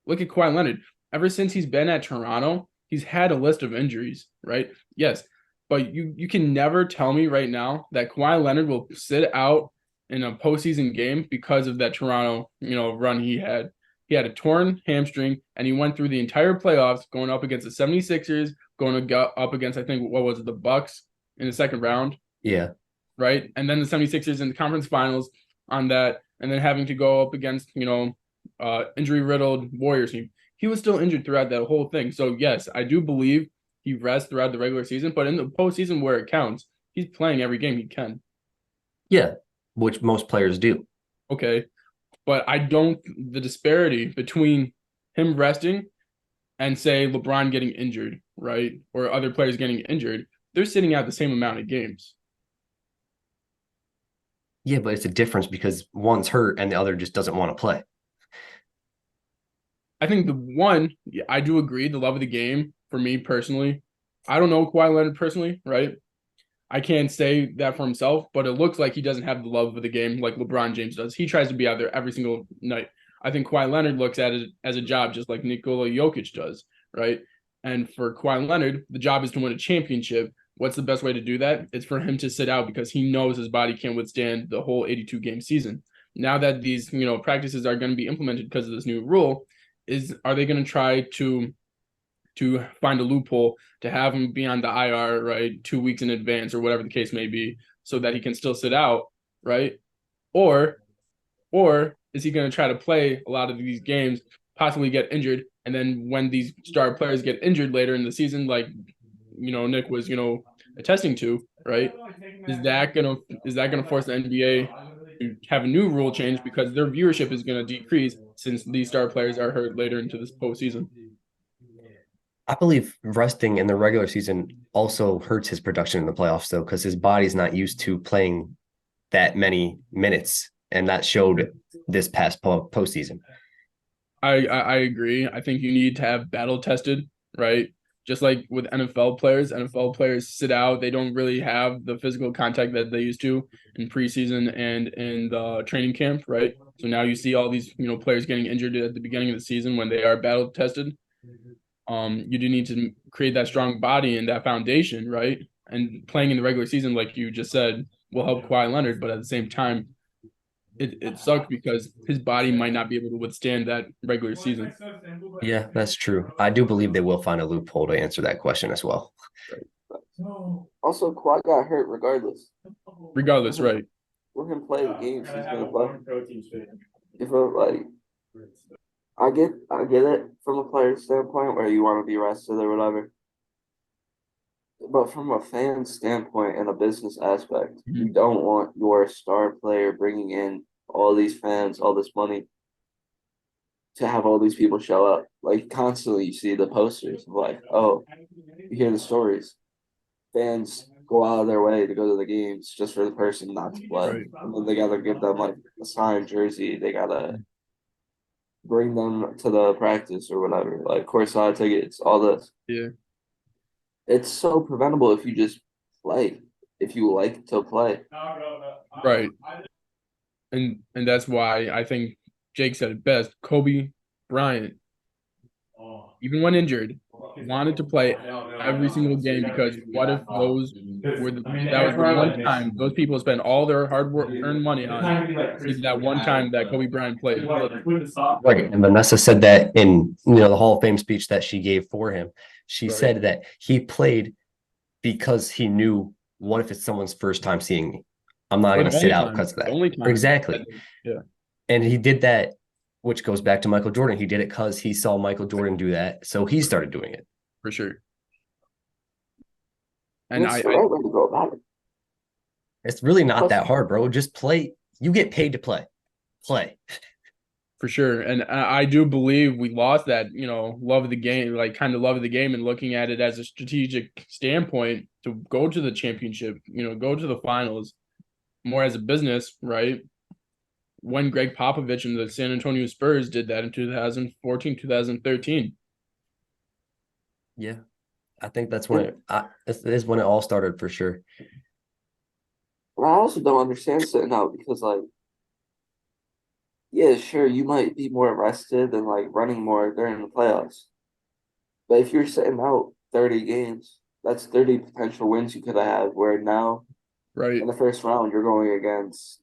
Look at Kawhi Leonard. Ever since he's been at Toronto, he's had a list of injuries, right? Yes. But you can never tell me right now that Kawhi Leonard will sit out in a postseason game because of that Toronto, run he had. He had a torn hamstring, and he went through the entire playoffs going up against the 76ers, going up against, I think, what was it, the Bucks in the second round. Yeah. Right. And then the 76ers in the conference finals on that, and then having to go up against, injury-riddled Warriors team. He was still injured throughout that whole thing. So, yes, I do believe he rests throughout the regular season, but in the postseason where it counts, he's playing every game he can. Yeah, which most players do. Okay. But the disparity between him resting and, say, LeBron getting injured, right, or other players getting injured, they're sitting out the same amount of games. Yeah, but it's a difference because one's hurt and the other just doesn't want to play. I think I do agree, the love of the game, for me personally. I don't know Kawhi Leonard personally, right? I can't say that for himself, but it looks like he doesn't have the love of the game like LeBron James does. He tries to be out there every single night. I think Kawhi Leonard looks at it as a job, just like Nikola Jokic does, right? And for Kawhi Leonard, the job is to win a championship. What's the best way to do that? It's for him to sit out because he knows his body can't withstand the whole 82-game season. Now that these, practices are going to be implemented because of this new rule, are they going to try to find a loophole to have him be on the IR, right, 2 weeks in advance or whatever the case may be, so that he can still sit out, right? Or is he going to try to play a lot of these games, possibly get injured, and then when these star players get injured later in the season, like Nick was attesting to, right? Is that gonna force the NBA to have a new rule change because their viewership is going to decrease since these star players are hurt later into this postseason? I believe resting in the regular season also hurts his production in the playoffs, though, because his body's not used to playing that many minutes, and that showed this past postseason. I agree. I think you need to have battle tested, right? Just like with NFL players sit out. They don't really have the physical contact that they used to in preseason and in the training camp, right? So now you see all these, players getting injured at the beginning of the season when they are battle tested. You do need to create that strong body and that foundation, right? And playing in the regular season, like you just said, will help Kawhi Leonard, but at the same time, it sucks because his body might not be able to withstand that regular season. Yeah, that's true. I do believe they will find a loophole to answer that question as well. Also, Kawhi got hurt regardless. Regardless, right? Let him play the games he's gonna play. If I get it from a player's standpoint where you want to be rested or whatever. But from a fan standpoint and a business aspect, you don't want your star player bringing in all these fans, all this money to have all these people show up. Like constantly you see the posters of like, oh, you hear the stories. Fans go out of their way to go to the games just for the person not to play. Right. And then they gotta give them like a signed jersey. They gotta bring them to the practice or whatever, like courtside tickets, all this. Yeah. It's so preventable if you just play, if you like to play. Right. And that's why I think Jake said it best. Kobe Bryant, even when injured, wanted to play every single game because what if those were that was the one time those people spent all their hard work earned money on is that one time that Kobe Bryant played. Right. And Vanessa said that in the Hall of Fame speech that she gave for him. She Right. said that he played because he knew, what if it's someone's first time seeing me? I'm not Or going the to sit only out time. because of The that. only time. Exactly. Yeah, And he did that, which goes back to Michael Jordan. He did it because he saw Michael Jordan do that. So he started doing it. for sure. And That's the right way to go about it. It's really not Plus, that hard, bro. Just play. You get paid to play. Play. for sure. And I do believe we lost that, love of the game, like kind of love of the game and looking at it as a strategic standpoint to go to the championship, go to the finals more as a business, right? When Greg Popovich and the San Antonio Spurs did that in 2014, 2013. Yeah. I think that's when it is when it all started for sure. I also don't understand sitting out because, like, yeah, sure, you might be more rested and like running more during the playoffs. But if you're sitting out 30 games, that's 30 potential wins you could have had. Where now Right. in the first round, you're going against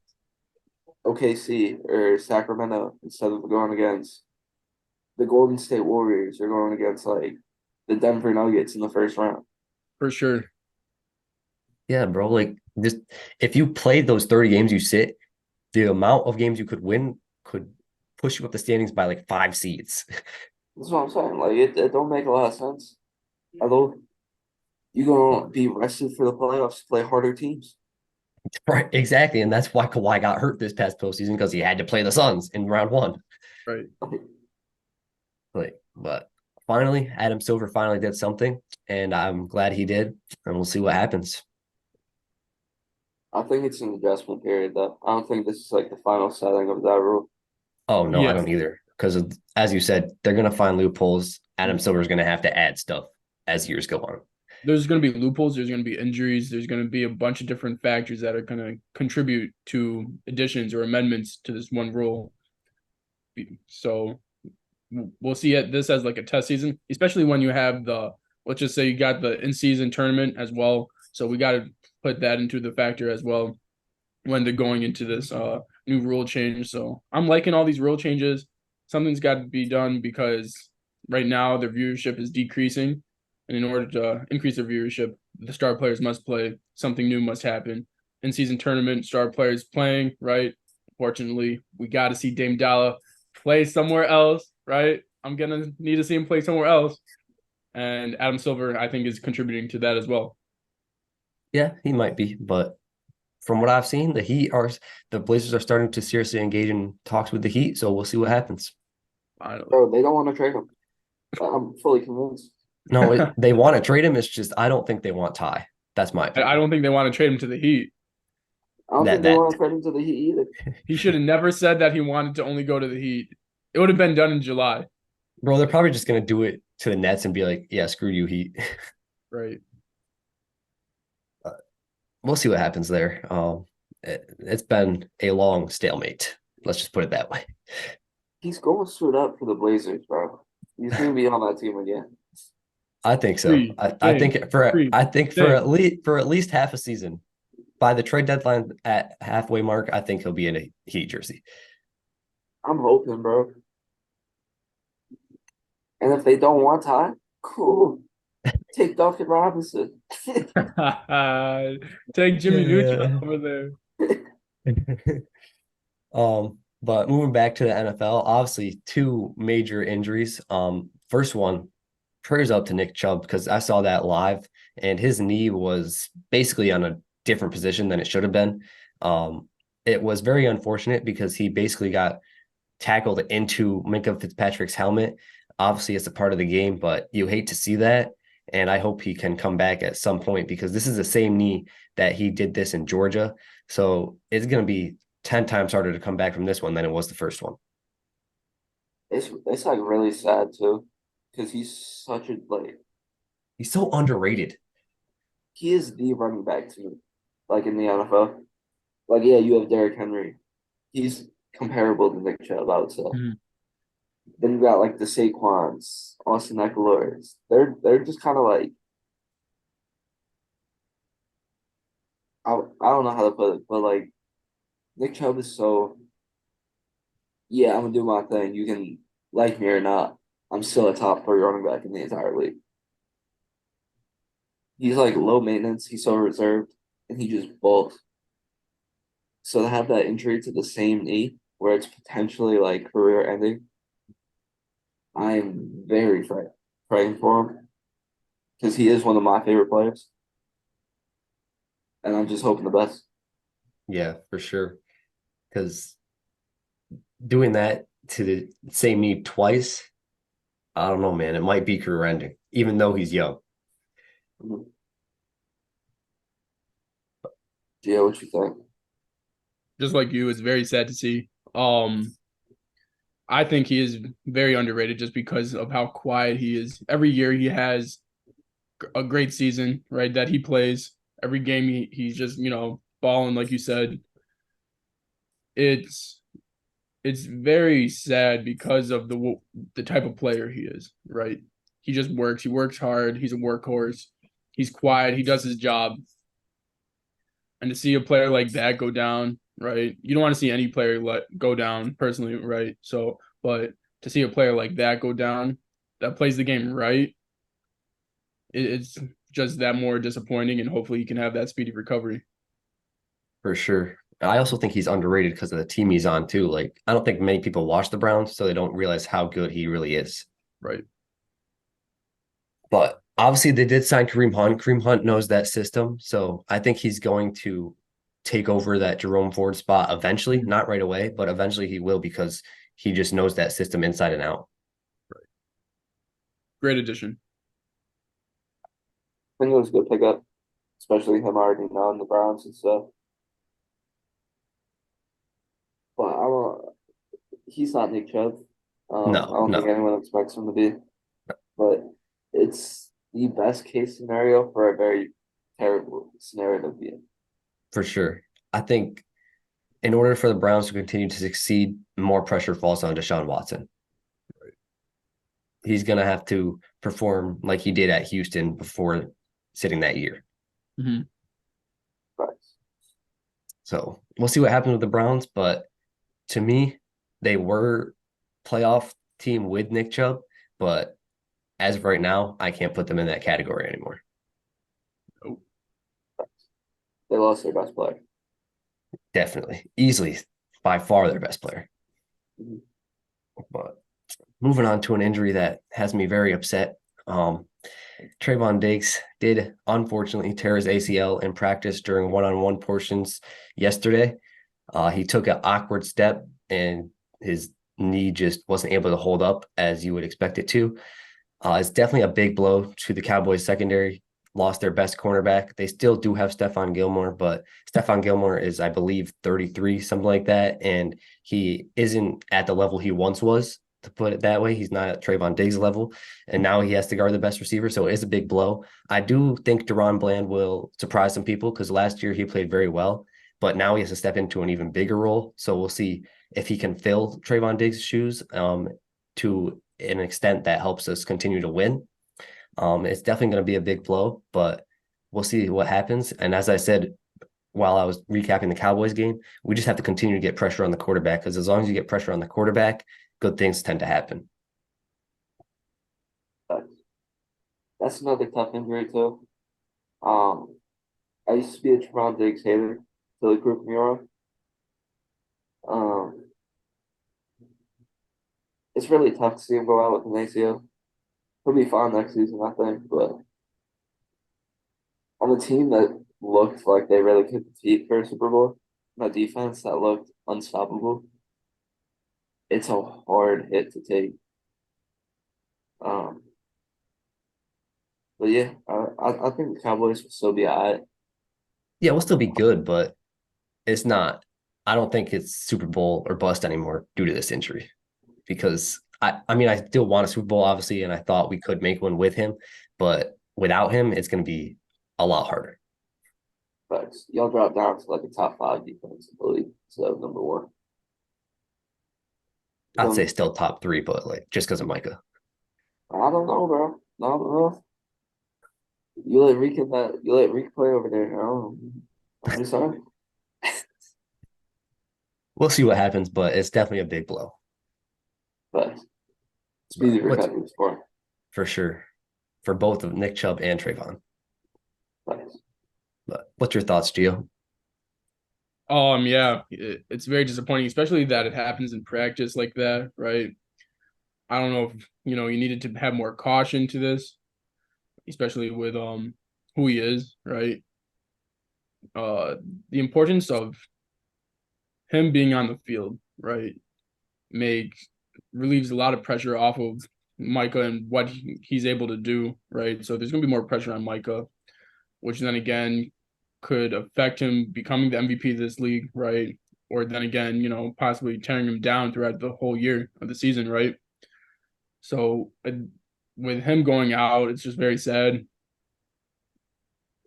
OKC or Sacramento instead of going against the Golden State Warriors. You're going against like the Denver Nuggets in the first round. For sure. Yeah, bro. Like, just if you played those 30 games you sit, the amount of games you could win could push you up the standings by like 5 seeds. That's what I'm saying. Like it don't make a lot of sense. Although you're gonna be rested for the playoffs to play harder teams. Right, exactly. And that's why Kawhi got hurt this past postseason, because he had to play the Suns in round 1. Right. Like, but finally, Adam Silver finally did something, and I'm glad he did. And we'll see what happens. I think it's an adjustment period though. I don't think this is like the final setting of that rule. Oh no, I Yeah. don't either. Because as you said, they're gonna find loopholes. Adam Silver's gonna have to add stuff as years go on. There's going to be loopholes. There's going to be injuries. There's going to be a bunch of different factors that are going to contribute to additions or amendments to this one rule. So we'll see this as like a test season, especially when you have let's just say you got the in-season tournament as well. So we got to put that into the factor as well when they're going into this new rule change. So I'm liking all these rule changes. Something's got to be done because right now their viewership is decreasing. And in order to increase their viewership, the star players must play. Something new must happen. In-season tournament, star players playing, right? Fortunately, we got to see Dame Dalla play somewhere else, right? I'm going to need to see him play somewhere else. And Adam Silver, I think, is contributing to that as well. Yeah, he might be, but from what I've seen, the Blazers are starting to seriously engage in talks with the Heat, so we'll see what happens. Bro, they don't want to trade him. I'm fully convinced. No, they want to trade him. It's just I don't think they want Ty. That's my opinion. I don't think they want to trade him to the Heat. I don't think they want to trade him to the Heat either. He should have never said that he wanted to only go to the Heat. It would have been done in July. Bro, they're probably just going to do it to the Nets and be like, yeah, screw you, Heat. Right. We'll see what happens there. It's been a long stalemate. Let's just put it that way. He's going to suit up for the Blazers, bro. He's going to be on that team again. I think so. I think for at least half a season, by the trade deadline at halfway mark, I think he'll be in a Heat jersey. I'm hoping, bro. And if they don't want Ty, cool. Take Duncan Robinson. Take Jimmy Neutron over there. But moving back to the NFL, obviously 2 major injuries. First one, prayers up to Nick Chubb, because I saw that live and his knee was basically on a different position than it should have been. It was very unfortunate because he basically got tackled into Minkah Fitzpatrick's helmet. Obviously, it's a part of the game, but you hate to see that. And I hope he can come back at some point, because this is the same knee that he did this in Georgia. So it's going to be 10 times harder to come back from this one than it was the first one. It's like really sad too, because he's he's so underrated. He is the running back to me, like in the NFL. Like, yeah, you have Derrick Henry. He's comparable to Nick Chubb, I would say. Mm-hmm. Then you got like the Saquons, Austin Eckler's. They're just kind of like I don't know how to put it, but like Nick Chubb is so yeah, I'm gonna do my thing. You can like me or not. I'm still a top 3 running back in the entire league. He's like low maintenance. He's so reserved, and he just bulks. So to have that injury to the same knee, where it's potentially like career ending, I'm very praying for him because he is one of my favorite players, and I'm just hoping the best. Yeah, for sure. Because doing that to the same knee twice, I don't know, man. It might be career ending, even though he's young. Mhm. Yeah, what you think? Just like you, it's very sad to see. I think he is very underrated just because of how quiet he is. Every year he has a great season, right? That he plays. Every game he's just, balling like you said. It's it's very sad because of the type of player he is, right? He just works. He works hard. He's a workhorse. He's quiet. He does his job. And to see a player like that go down, right? You don't want to see any player let go down personally, right? So, but to see a player like that go down, that plays the game right, it's just that more disappointing. And hopefully, he can have that speedy recovery. For sure. I also think he's underrated because of the team he's on too. Like, I don't think many people watch the Browns, so they don't realize how good he really is. Right. But obviously, they did sign Kareem Hunt. Kareem Hunt knows that system, so I think he's going to take over that Jerome Ford spot eventually. Not right away, but eventually he will because he just knows that system inside and out. Great addition. I think it was a good pickup, especially him already knowing the Browns and stuff. But I don't. He's not Nick Chubb. I No, don't think no, anyone expects him to be. But it's the best case scenario for a very terrible scenario to be in. for sure. I think in order for the Browns to continue to succeed, more pressure falls on Deshaun Watson. He's going to have to perform like he did at Houston before sitting that year. Mm-hmm. But So we'll see what happens with the Browns. But to me, they were playoff team with Nick Chubb, but as of right now, I can't put them in that category anymore. Oh, they lost their best player. Definitely, easily, by far their best player. Mhm. But moving on to an injury that has me very upset. Trayvon Diggs did unfortunately tear his ACL in practice during one-on-one portions yesterday. He took an awkward step and his knee just wasn't able to hold up as you would expect it to. It's definitely a big blow to the Cowboys secondary. Lost their best cornerback. They still do have Stephon Gilmore, but Stephon Gilmore is, I believe, 33, something like that. And he isn't at the level he once was, to put it that way. He's not at Trayvon Diggs' level. And now he has to guard the best receiver. So it is a big blow. I do think Deron Bland will surprise some people because last year he played very well, but now he has to step into an even bigger role. So we'll see if he can fill Trayvon Diggs' shoes to an extent that helps us continue to win. It's definitely going to be a big blow, but we'll see what happens. And as I said, while I was recapping the Cowboys game, we just have to continue to get pressure on the quarterback because as long as you get pressure on the quarterback, good things tend to happen. But that's another tough injury too. Um, I used to be a Trevon Diggs hater till he proved me wrong. Um, it's really tough to see him go out with an ACL. He'll be fine next season, I think, but on a team that looked like they really could compete for a Super Bowl, a defense that looked unstoppable, it's a hard hit to take. Um, but yeah, I think the Cowboys will still be all right. Yeah, we'll still be good, but it's not. I don't think it's Super Bowl or bust anymore due to this injury because I mean, I still want a Super Bowl, obviously, and I thought we could make one with him, but without him, it's going to be a lot harder. But y'all drop down to like a top 5 defense in the league, so number 1. I'd say still top 3, but like just because of Micah. I don't know, bro. I don't know. You let Reek play over there. I don't know. I'm just sorry. We'll see what happens, but it's definitely a big blow. But But speedy what's recovery for him. for sure for both of Nick Chubb and Trayvon. But But what's your thoughts, Gio? Yeah, it's very disappointing, especially that it happens in practice like that, right? I don't know if you needed to have more caution to this, especially with who he is, right? The importance of him being on the field, right, makes relieves a lot of pressure off of Micah and what he's able to do, right? So there's gonna be more pressure on Micah, which then again could affect him becoming the MVP of this league, right? Or then again, possibly tearing him down throughout the whole year of the season, right? So with him going out, it's just very sad.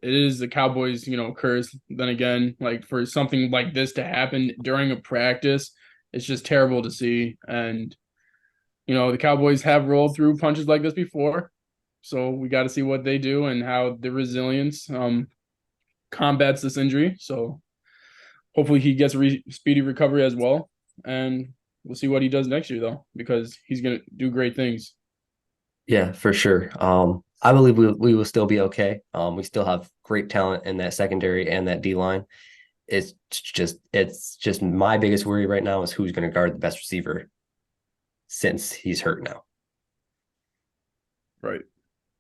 It is the Cowboys, curse. Then again, like for something like this to happen during a practice, it's just terrible to see. And the Cowboys have rolled through punches like this before, so we got to see what they do and how the resilience combats this injury. So hopefully he gets speedy recovery as well, and we'll see what he does next year though, because he's gonna do great things. Yeah, for sure. I believe we will still be okay. We still have great talent in that secondary and that D line. It's just my biggest worry right now is who's going to guard the best receiver since he's hurt now. Right.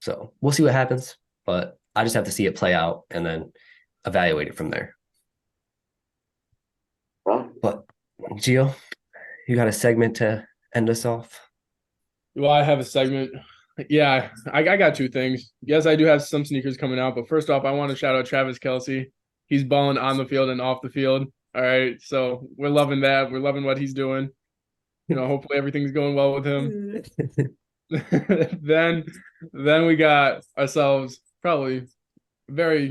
So we'll see what happens, but I just have to see it play out and then evaluate it from there. well, But Gio, you got a segment to end us off? Well, I have a segment. Yeah, I got two things. Yes, I do have some sneakers coming out, but first off, I want to shout out Travis Kelce. He's balling on the field and off the field. All right, so we're loving that. We're loving what he's doing. Hopefully everything's going well with him. then then we got ourselves probably very,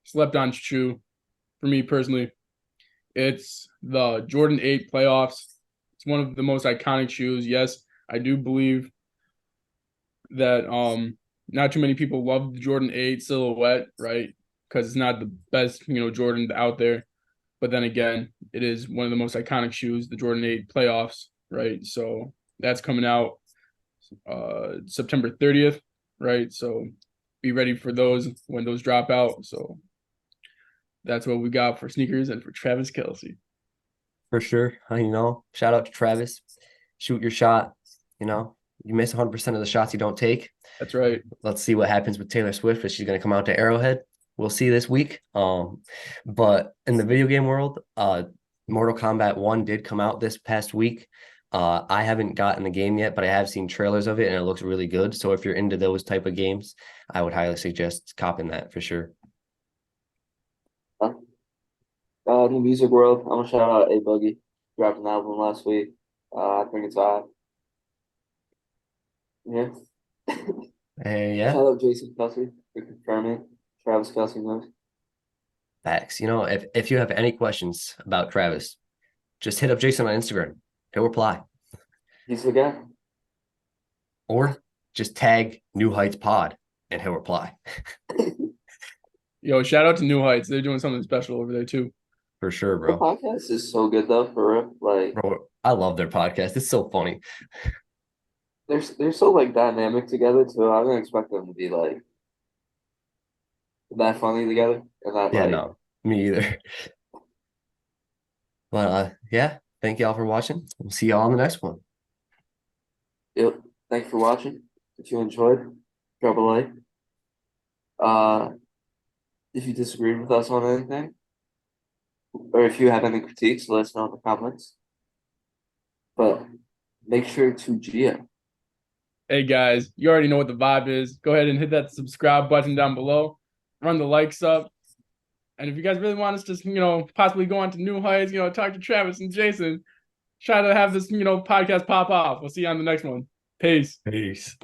slept on shoe for me personally. It's the Jordan 8 playoffs. It's one of the most iconic shoes. Yes, I do believe that not too many people love the Jordan 8 silhouette, right? Because it's not the best, Jordan out there. But then again, it is one of the most iconic shoes, the Jordan 8 playoffs, right? So that's coming out September 30th, right? So be ready for those when those drop out. So that's what we got for sneakers and for Travis Kelce. For sure. Shout out to Travis. Shoot your shot. You miss 100% of the shots you don't take. That's right. Let's see what happens with Taylor Swift if she's going to come out to Arrowhead. We'll see this week. But in the video game world, Mortal Kombat 1 did come out this past week. I haven't gotten the game yet, but I have seen trailers of it and it looks really good. So if you're into those type of games, I would highly suggest copping that for sure. in the music world, I'm gonna shout out A Boogie. Dropped an album last week. I think it's yeah. Yeah, Shout out Jason Kelsey for confirming Travis Kelsey knows. facts. If you have any questions about Travis, just hit up Jason on Instagram. He'll reply. He's the guy. Or just tag New Heights Pod and he'll reply. Yo, shout out to New Heights. They're doing something special over there too. For sure, The bro. podcast is so good though, for real. Like Bro, I love their podcast. It's so funny. they're so like dynamic together too. I didn't expect them to be like that funny together and that Yeah, like no, me either. But yeah, thank y'all for watching. We'll see y'all on the next one. yep. Thanks for watching. If you enjoyed, drop a like. Uh if you disagreed with us on anything, or if you have any critiques, let us know in the comments. But make sure to Gia. Hey guys, you already know what the vibe is. Go ahead and hit that subscribe button down below. Run the likes up. And if you guys really want us to, possibly go on to New Heights, talk to Travis and Jason, try to have this, podcast pop off. We'll see you on the next one. Peace. Peace.